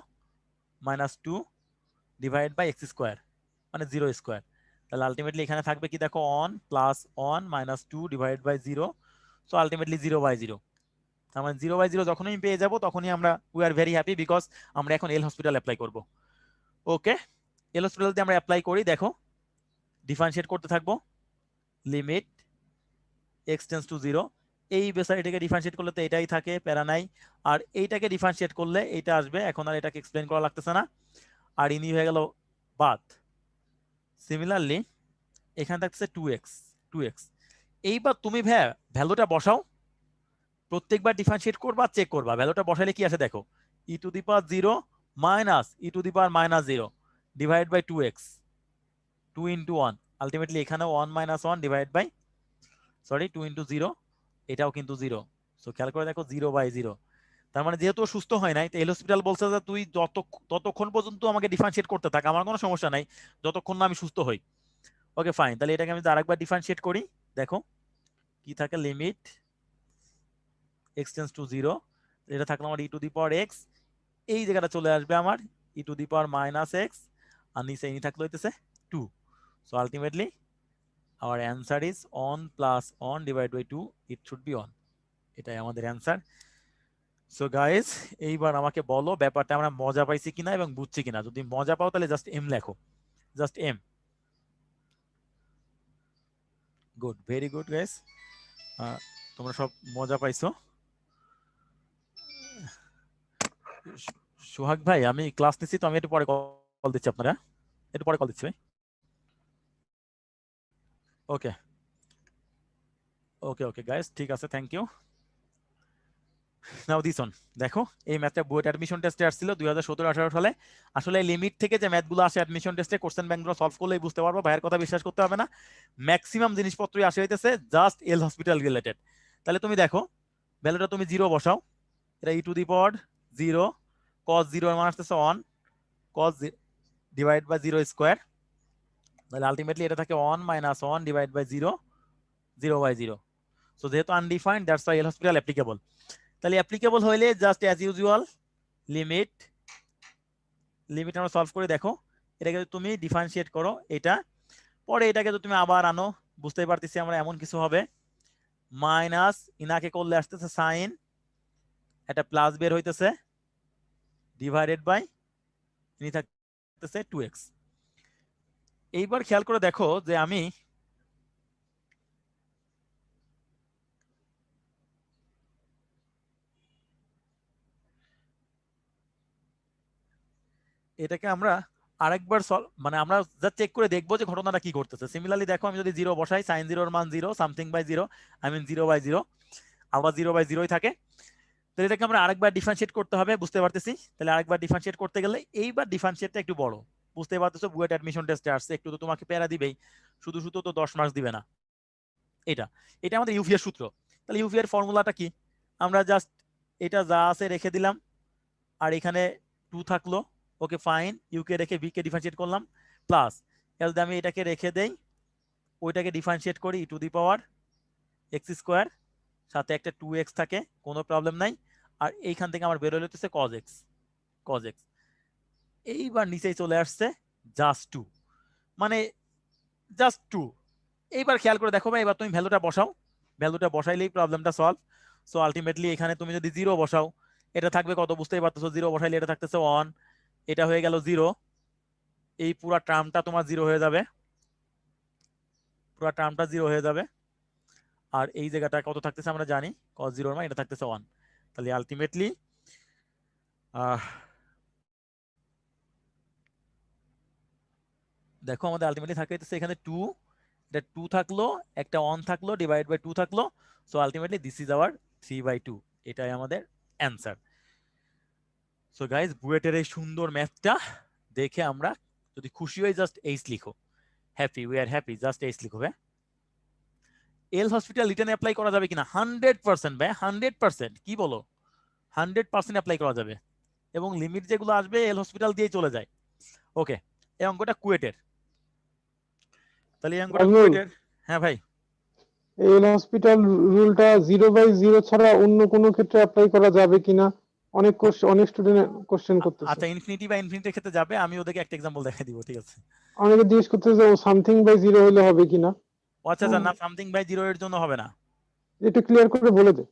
minus 2 divide by x square, মানে 0²। তাহলে আলটিমেটলি এখানে থাকবে কি দেখো, one plus one minus 2 divide by 0, so ultimately 0/0। তার মানে 0/0 যখনই পেয়ে যাব তখনই আমরা we are very happy, because আমরা এখন এল হসপিটাল অ্যাপ্লাই করব। ওকে, এল হসপিটাল দিয়ে আমরা অ্যাপ্লাই করি, দেখো ডিফারেন্সিয়েট করতে থাকবো। লিমিট এক্স টেন্স টু 0, এই বেসার এটাকে ডিফারেন্সিয়েট করলে তো এটাই থাকে, প্যারা নাই। আর এইটাকে ডিফারেন্সিয়েট করলে এইটা আসবে, এখন আর এটাকে এক্সপ্লেন করা লাগতেছে না, আর ইনি হয়ে গেল বাদ। সিমিলারলি এখানে থাকছে 2x। এইবার তুমি ভ্যালুটা বসাও, প্রত্যেকবার ডিফারেন্সিয়েট করবা, চেক করবা, ভ্যালুটা বসাইলে কি আসে দেখো, e to the power 0 minus e to the power minus 0 divide by 2x, 2 into 1, আলটিমেটলি এখানেও 1 minus 1 divide by, sorry 2 into 0, এটাও কিন্তু 0। সো খেয়াল করে দেখো 0 বাই 0। তার মানে যেহেতু ও সুস্থ হয় নাই, তো এল হসপিটাল বলছে যে তুই ততক্ষণ পর্যন্ত আমাকে ডিফারেন্সিয়েট করতে থাক, আমার কোনো সমস্যা নাই, যতক্ষণ না আমি সুস্থ হই। ওকে ফাইন, তাহলে এটাকে আমি আরেকবার ডিফারেন্সিয়েট করি, দেখো কি থাকে, লিমিট এক্স টেন্ডস টু 0, এটা থাকলো আমার e to the power x, এই জায়গাটা চলে আসবে আমার e to the power minus x, আর নিচে ইনি থাকলো হইতেছে 2। So ultimately our answer is 1 plus 1 divided by 2, it should be 1, এটাই আমাদের অ্যান্সার। সো গাইস, এইবার আমাকে বলো ব্যাপারটা আমরা মজা পাইছি কিনা এবং বুঝছি কিনা। যদি মজা পাও তাহলে জাস্ট এম লেখো, just M. Good, very good guys, তোমরা সব মজা পাইছো। সোহাগ ভাই আমি ক্লাস নিচ্ছি, তো আমি একটু পরে কল দিচ্ছি, আপনারা একটু পরে কল দিচ্ছি ভাই। ওকে ওকে ওকে গাইস, ঠিক আছে, thank you. Now this one, দেখো এই ম্যাথটা বুয়েট অ্যাডমিশন টেস্টে আসছিল 2017-18 সালে। আসলে লিমিট থেকে যে ম্যাথগুলো আসে অ্যাডমিশন টেস্টে, কোশ্চেন ব্যাংকগুলো সলভ করলেই বুঝতে পারবো, ভাইয়ের কথা বিশ্বাস করতে হবে না, ম্যাক্সিমাম জিনিসপত্রই আসে হইতেছে জাস্ট এল হসপিটাল রিলেটেড। তাহলে তুমি দেখো ভ্যালুটা তুমি 0 বসাও, এটা ই টু দি পাওয়ার 0 cos 0 এর মান আসতেছে 1 cos ডিভাইড বাই 0 স্কোয়ার, তাহলে আলটিমেটলি এটা থাকে 1 minus 1 divide by 0, 0 by 0। So যেহেতু undefined, that's why L'Hospital applicable. তাহলে অ্যাপ্লিকেবল হইলে just as usual limit, limit আমরা সলভ করে দেখো, এটাকে তুমি ডিফারেন্সিয়েট করো এটা, পরে এটাকে তো তুমি আবার আনো, বুঝতেই পারতেছি আমরা এমন কিছু হবে, মাইনাস ইনাকে করলে আসতেছে সাইন, এটা প্লাস বের হইতেছে ডিভাইডেড বাই ইনি থাকতেছে 2x। এইবার খেয়াল করে দেখো যে আমি এটাকে আমরা আরেকবার মানে আমরা যা চেক করে দেখবো যে ঘটনাটা কি ঘটতেছে। সিমিলারলি দেখো আমি যদি 0 বসাই, সাইন 0 এর মান 0 something by 0, I mean 0 by 0, আবার 0 বাই 0ই থাকে। তাহলে এটাকে আমরা আরেকবার ডিফারেন্সিয়েট করতে হবে, বুঝতে পারতেছি। তাহলে আরেকবার ডিফারেন্সিয়েট করতে গেলে এইবার ডিফারেন্সিয়েটটা একটু বড়, বুঝতে পারতেছো, বুয়েট অ্যাডমিশন টেস্টে আসছে, একটু তো তোমাকে প্যারা দিবেই, শুধু শুধু তো 10 মার্কস দিবে না। এটা এটা আমাদের ইউভি এর সূত্র। তাহলে ইউভি এর ফর্মুলাটা কি, আমরা জাস্ট এটা যা আছে রেখে দিলাম, আর এখানে 2 থাকলো, ওকে ফাইন, ইউকে রেখে ভি কে ডিফারেন্সিয়েট করলাম, প্লাস যদি আমি এটাকে রেখে দেই, ওইটাকে ডিফারেন্সিয়েট করি e to the power x square, সাথে একটা 2x থাকে, কোনো প্রবলেম নাই, আর এইখান থেকে আমার বেরোলে হচ্ছে cos x, cos x। এইবার নিচেই চলে আসছে জাস্ট 2, মানে জাস্ট 2। এইবার খেয়াল করে দেখো ভাই, এবার তুমি ভ্যালুটা বসাও, ভ্যালুটা বসাইলেই প্রবলেমটা সলভ। সো আলটিমেটলি এখানে তুমি যদি 0 বসাও, এটা থাকবে কত, বুঝতেই পারতেছো, 0 বসাইলে এটা থাকতেছে 1, এটা হয়ে গেল 0, এই পুরো টার্মটা তোমার 0 হয়ে যাবে, পুরো টার্মটা 0 হয়ে যাবে, আর এই জায়গাটা কত থাকতেছে আমরা জানি, cos 0 এর মান এটা থাকতেছে 1। তাহলে আলটিমেটলি দেখো আমাদের আলটিমেটলি থাকে এখানে 2, এটা 2 থাকলো, একটা 1 থাকলো, ডিভাইড বাই 2 থাকলো। So ultimately this is our 3/2, এটাই আমাদের অ্যান্সার। সো গাইজ, বুয়েটের এই সুন্দর ম্যাথটা দেখে আমরা যদি খুশি হই, জাস্ট এইচ লিখো, happy, we are happy, just H লিখো। ভাই এল হসপিটাল রিটার্নে অ্যাপ্লাই করা যাবে কিনা, 100% ভাই, 100%, কি বলো, 100% অ্যাপ্লাই করা যাবে, এবং লিমিট যেগুলো আসবে এল হসপিটাল দিয়ে চলে যায়। ওকে, এই অঙ্কটা কুয়েটের, তাহলে এই অঙ্কটা কুয়েটের। হ্যাঁ ভাই, এল হসপিটাল রুলটা 0/0 ছাড়া অন্য কোনো ক্ষেত্রে অ্যাপ্লাই করা যাবে কিনা অনেক স্টুডেন্ট কোশ্চেন করতেছে। আচ্ছা ইনফিনিটি বা ইনফিনিটির ক্ষেত্রে যাবে, আমি ওদেরকে একটা এক্সাম্পল দেখাই দিব, ঠিক আছে। অনেকে জিজ্ঞেস করতেছে যে সামথিং বাই 0 হলে হবে কিনা, আচ্ছা আচ্ছা, না সামথিং বাই 0 এর জন্য হবে না। একটু ক্লিয়ার করে বলে দে।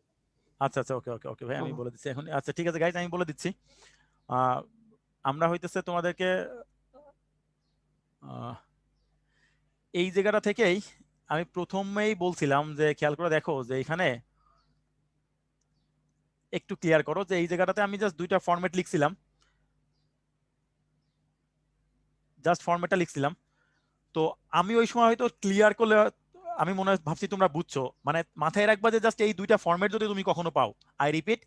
আচ্ছা আচ্ছা, ওকে ওকে ওকে ভাই, আমি বলে দিচ্ছি এখন। আচ্ছা ঠিক আছে গাইজ, আমি বলে দিচ্ছি। আমরা হইতেছে তোমাদেরকে এই জায়গাটা থেকেই আমি প্রথমেই বলছিলাম যে খেয়াল করে দেখো যে এখানে একটু ক্লিয়ার করো যে এই জায়গাটাতে আমি জাস্ট দুইটা ফরম্যাট লিখছিলাম, জাস্ট ফরম্যাটটা লিখছিলাম। তো আমি ওই সময় হয়তো ক্লিয়ার করলে আমি মনে হয় ভাবছি তোমরা বুঝছো, মানে মাথায় রাখবা যে জাস্ট এই দুইটা ফরম্যাট যদি তুমি কখনো পাও, আই রিপিট,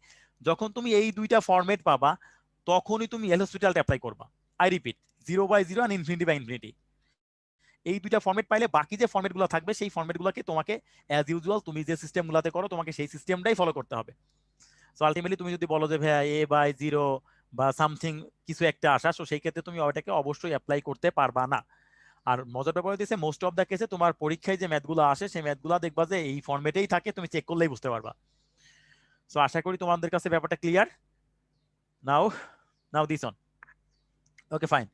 যখন তুমি এই দুইটা ফরম্যাট পাবা তখনই তুমি এল হসপিটালটা অ্যাপ্লাই করবা। আই রিপিট, 0/0 আর ইনফিনিটি/ইনফিনিটি, এই দুইটা ফরম্যাট পাইলে বাকি যে ফরম্যাট গুলো থাকবে সেই ফরম্যাট গুলোকে তোমাকে অ্যাজ ইউজুয়াল তুমি যে সিস্টেম গুলাতে করো তোমাকে সেই সিস্টেমটাই ফলো করতে হবে। সো আলটিমেটলি তুমি যদি বলো যে ভাইয়া A/0 বা সামথিং কিছু একটা আসা, সো সেই ক্ষেত্রে তুমি ওইটাকে অবশ্যই অ্যাপ্লাই করতে পারবা না। আর মজার ব্যাপার হচ্ছে মোস্ট অফ দ্য কেসে তোমার পরীক্ষায় যে ম্যাথগুলো আসে সেই ম্যাথগুলো দেখবা যে এই ফরম্যাটেই থাকে, তুমি চেক করলেই বুঝতে পারবা। সো আশা করি তোমাদের কাছে ব্যাপারটা clear. Now now this on. Okay fine,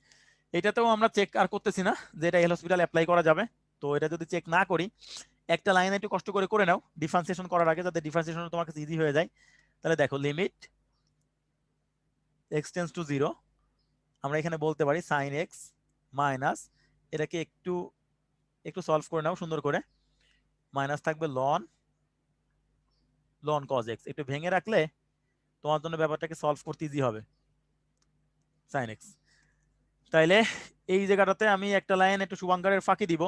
এটাতেও আমরা চেক আর করতেছি না যে এটা এল হসপিটাল অ্যাপ্লাই করা যাবে। তো এটা যদি চেক না করি, একটা লাইন একটু কষ্ট করে করে নাও ডিফারেন্সিয়েশন করার আগে, যাতে ডিফারেন্সিয়েশন তোমার কাছে ইজি হয়ে যায়। তাহলে দেখো লিমিট x টেন্ডস টু 0, আমরা এখানে বলতে পারি sin x মাইনাস, এটাকে একটু একটু সলভ করে নাও সুন্দর করে, মাইনাস থাকবে লন cos x, একটু ভেঙে রাখলে তোমার জন্য ব্যাপারটাকে সলভ করতে ইজি হবে, sin x। তাইলে এই জায়গাটাতে আমি একটা লাইন একটু শুভাঙ্কারের ফাঁকি দিব,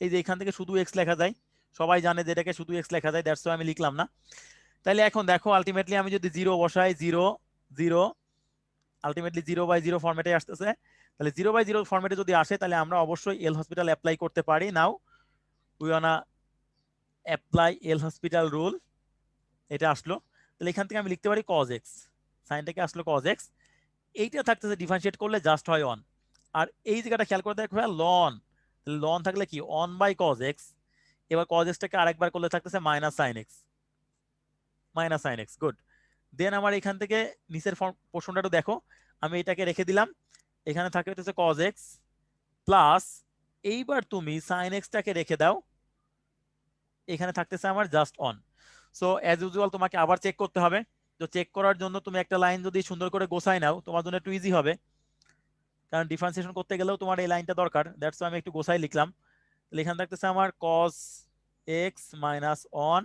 এই যে এখান থেকে শুধু x লেখা যায়, সবাই জানে যে এটাকে শুধু x লেখা যায়, দ্যাটস ওয়াই আমি লিখলাম না। তাইলে এখন দেখো আলটিমেটলি আমি যদি 0 বসাই, 0 0 আলটিমেটলি 0/0 ফরম্যাটে আসতেছে। তাহলে 0/0 ফরম্যাটে যদি আসে তাহলে আমরা অবশ্যই এল হসপিটাল অ্যাপ্লাই করতে পারি। Now we wanna apply L'Hospital rule, এটা আসলো। তাহলে এখান থেকে আমি লিখতে পারি cos x, সাইনটাকে আসলো cos x, এইটা থাকতেছে ডিফারেন্সিয়েট করলে জাস্ট হয় 1। আর এই জায়গাটা খেয়াল করে দেখো লন, লন থাকলে কি 1/cos x, এবার cos x টাকে আরেকবার করলে থাকতেছে মাইনাস সাইন এক্স, গুড। দেন আমার এখান থেকে নিচের পোর্শনটা একটু দেখো, আমি এটাকে রেখে দিলাম, এখানে থাকে হচ্ছে cos x প্লাস, এইবার তুমি সাইন এক্সটাকে রেখে দাও, এখানে থাকতেছে আমার just on. So as usual তোমাকে আবার চেক করতে হবে। তো চেক করার জন্য তুমি একটা লাইন যদি সুন্দর করে গোছাই নাও তোমার জন্য একটু ইজি হবে, কারণ ডিফারেন্সিয়েশন করতে গেলেও তোমার এই লাইনটা দরকার, দ্যাটস আমি একটু গোছাই লিখলাম। তাহলে এখানে থাকতেছে আমার cos x minus on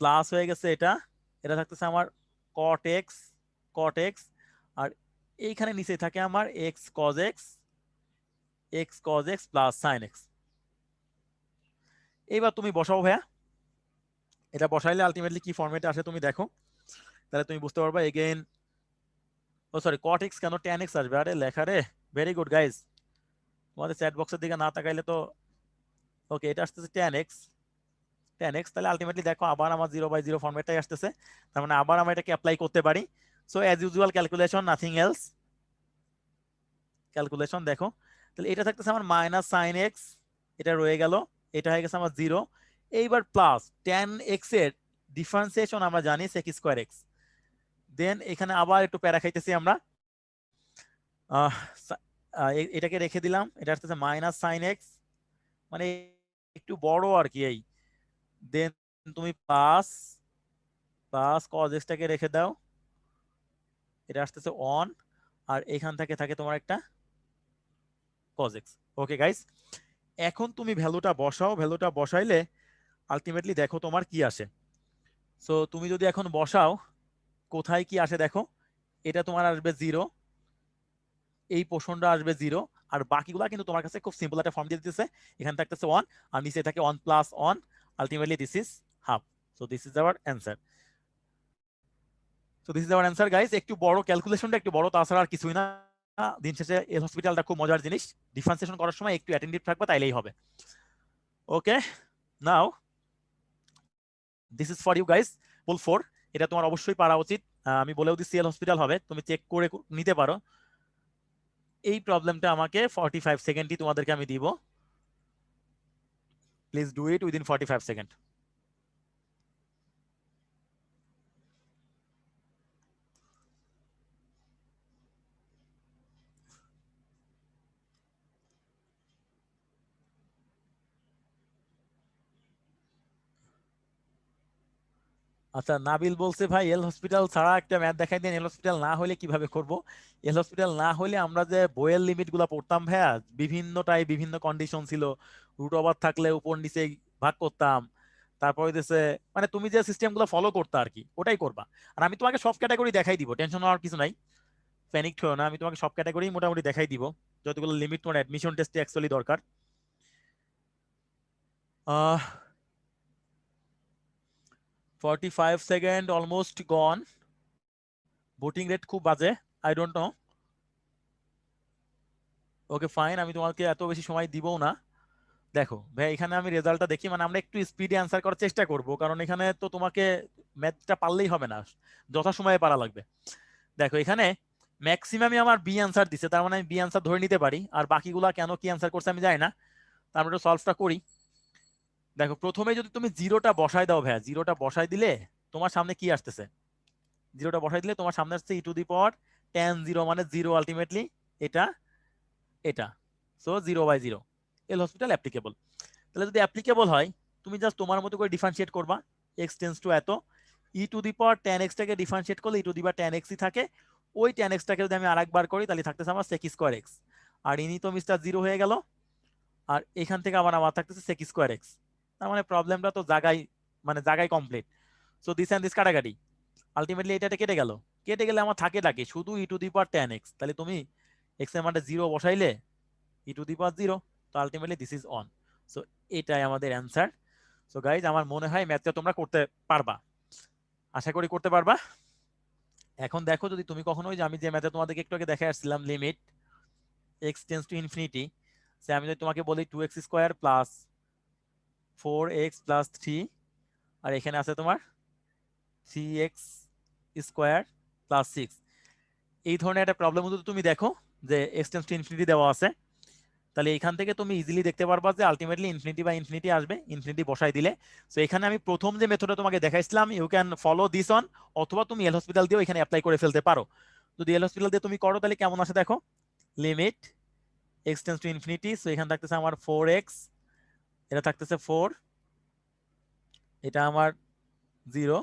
plus হয়ে গেছে এটা, এটা থাকতেছে আমার cot x, আর এইখানে নিচে থাকে আমার x cos x plus sin x। এইবার তুমি বসাও ভাইয়া, এটা বসাইলে আলটিমেটলি কি ফরম্যাটে আসে তুমি দেখো, তাহলে তুমি বুঝতে পারবা। এগেইন ও সরি cot x কেন tan x আসবে, আরে লেখা রে, ভেরি গুড গাইজ, তোমাদের চ্যাট বক্সের দিকে না তাকাইলে তো। ওকে, এটা আসতেছে tan x, তাহলে আলটিমেটলি দেখো আবার আমার 0/0 ফরম্যাটটাই আসতেছে, তার মানে আবার আমরা এটাকে অ্যাপ্লাই করতে পারি। So as usual calculation, nothing else, calculation দেখো। তাহলে এটা থাকতেছে আমার মাইনাস সাইন এক্স, এটা রয়ে গেল, এটা হয়ে গেছে আমার 0। এইবার প্লাস tan x এর ডিফারেন্সিয়েশন আমরা জানি sec স্কয়ার x। দেন এখানে আবার একটু প্যারা খাইতেছি আমরা, এটাকে রেখে দিলাম, এটা আসতেছে মাইনাস সাইন এক্স, মানে একটু বড় আর কি এই। দেন তুমি প্লাস প্লাস cos x টাকে রেখে দাও, এটা আসতেছে অন, আর এখান থেকে থাকে তোমার একটা cos x। ওকে গাইস, এখন তুমি ভ্যালুটা বসাও, ভ্যালুটা বসাইলে আলটিমেটলি দেখো তোমার কি আসে। সো তুমি যদি এখন বসাও কোথায় কি আসে দেখো, এটা তোমার আসবে 0, এই পোর্শনটা আসবে 0, আর বাকিগুলা কিন্তু তোমার কাছে খুব সিম্পল একটা ফর্ম দিয়ে দিতেছে, এখানে থাকতেছে 1 আর নিচে থাকে 1 plus 1, ultimately this is half. So this is our answer. So this is our answer guys, একটু বড় ক্যালকুলেশনটা একটু বড়, তাছাড়া আর কিছুই না। দিন শেষে এল হসপিটালটা খুব মজার জিনিস, ডিফারেন্সিয়েশন করার সময় একটু অ্যাটেন্টিভ থাকবে তাইলেই হবে। Okay, now this is for you guys, pool 4, এটা তোমার অবশ্যই পারা উচিত। আমি বলেও দিচ্ছি এল হসপিটাল হবে, তুমি চেক করে নিতে পারো। এই প্রবলেমটা আমাকে 45 সেকেন্ডই তোমাদেরকে আমি দিব, please do it within 45 second. আচ্ছা, নাবিল বলছে ভাই এল হসপিটাল ছাড়া একটা ম্যাথ দেখাই দেন, এল হসপিটাল না হলে কিভাবে করব। এল হসপিটাল না হলে আমরা যে বইয়ের লিমিট গুলা পড়তাম ভাইয়া, বিভিন্নটাই বিভিন্ন কন্ডিশন ছিল, রুট ওভার থাকলে উপর নিচে ভাগ করতাম, তারপরে হইতেছে মানে তুমি যে সিস্টেম গুলো ফলো করতে আর কি ওটাই করবা। আর আমি তোমাকে সব ক্যাটাগরি দেখাই দিব, টেনশন হওয়ার কিছু নাই, প্যানিক হও না, আমি তোমাকে সব ক্যাটাগরি মোটামুটি দেখাই দিব, যতগুলো লিমিট তোমার অ্যাডমিশন টেস্টে অ্যাকচুয়ালি দরকার। uh 45 সেকেন্ড অলমোস্ট গন, ভোটিং রেট খুব বাজে, I don't no. Okay fine, আমি তোমাকে এত বেশি সময় দিবও না। দেখো ভাই এখানে আমি রেজাল্টটা দেখি, মানে আমরা একটু স্পিডে অ্যান্সার করার চেষ্টা করব, কারণ এখানে তো তোমাকে ম্যাথটা পারলেই হবে না, যথাসময়ে পারা লাগবে। দেখো এখানে ম্যাক্সিমামই আমার বি অ্যান্সার দিছে, তার মানে আমি বি অ্যান্সার ধরে নিতে পারি, আর বাকিগুলা কেন কি অ্যান্সার করছে আমি জানি না। তারপরে একটু সলভটা করি। দেখো প্রথমে যদি তুমি জিরোটা বসায় দাও ভাইয়া, জিরোটা বসায় দিলে তোমার সামনে কি আসতেছে, জিরোটা বসাই দিলে তোমার সামনে আসছে e⁻tan0, মানে জিরো আলটিমেটলি এটা এটা। সো 0/0 এল হসপিটাল অ্যাপ্লিকেবল। তাহলে যদি অ্যাপ্লিকেবল হয়, তুমি জাস্ট তোমার মতো করে ডিফারেন্সিয়েট করবা, এক্স টেন্স টু এত, e⁻tan x টাকে ডিফারেন্সিয়েট করলে e⁻tan x ই থাকে। ওই tan x টাকে যদি আমি আরেকবার করি তাহলে থাকতেছে আমার sec²x, আর ইনি তো মিস্টার জিরো হয়ে গেল, আর এখান থেকে আবার আমার থাকতেছে sec²x। তার মানে প্রবলেমটা তো জায়গায়, মানে জায়গায় complete. So this and this কাটাকাটি, আলটিমেটলি এটা কেটে গেল, কেটে গেলে আমার থাকে ডাকে শুধু e⁻tan x। তাহলে তুমি x এর মানটা 0 বসাইলে e⁻0, তো ultimately this is on. So এটাই আমাদের অ্যান্সার। সো গাইজ আমার মনে হয় ম্যাথটা তোমরা করতে পারবা, আশা করি করতে পারবা। এখন দেখো যদি তুমি কখনো, ওই যে আমি যে ম্যাথে তোমাদেরকে একটু আগে দেখে আসছিলাম, লিমিট x →∞, সে আমি যদি তোমাকে বলি 2x² প্লাস 4x প্লাস 3, আর এখানে আছে তোমার 3x² প্লাস 6, এই ধরনের একটা প্রবলেম যদি তুমি দেখো যে x →∞ দেওয়া আছে, তাহলে এখান থেকে তুমি ইজিলি দেখতে পারবা যে আলটিমেটলি ইনফিনিটি বা ইনফিনিটি আসবে, ইনফিনিটি বসাই দিলে। সো এখানে আমি প্রথম যে মেথডটা তোমাকে দেখাইছিলাম, you can follow this on, অথবা তুমি এল হসপিটাল দিয়েও এখানে অ্যাপ্লাই করে ফেলতে পারো। যদি এল হসপিটাল দিয়ে তুমি করো তাহলে কেমন আসে দেখো, লিমিট x →∞, সো এখানে থাকতেছে আমার 4x, এটা থাকতেছে 4, এটা আমার 0,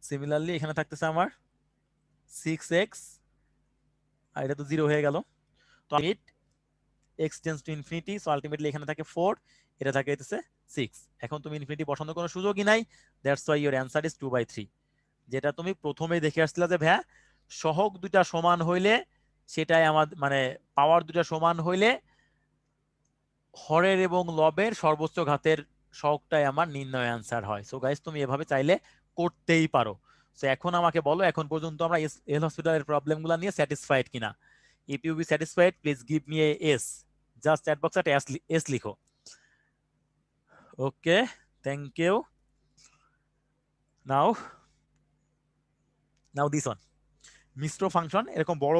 সিমিলারলি এখানে থাকতেছে আমার 6x, আর এটা তো 0 হয়ে গেল। তো লিমিট x →∞, সো আলটিমেটলি এখানে থাকে 4, এটা থাকে হচ্ছে 6। এখন তুমি ইনফিনিটি বসানোর কোনো সুযোগই নাই, that's why your answer is 2/3। যেটা তুমি প্রথমেই দেখে আসছিলে যে ভাইয়া সহগ দুটা সমান হইলে, সেটাই আমার মানে পাওয়ার দুটা সমান হইলে হরের এবং লবের সর্বোচ্চ ঘাতের সহগটাই আমার নির্ণয় অ্যান্সার হয়। সো গাইস তুমি এভাবে চাইলে করতেই পারো। সো এখন আমাকে বলো এখন পর্যন্ত আমরা এল হসপিটালের প্রবলেমগুলো নিয়ে স্যাটিসফাইড কিনা। If you be satisfied please give me a S, just chat বক্সে একটা এস লিখো। Okay, thank you. Now now this one, মিশ্র ফাংশন এরকম বড়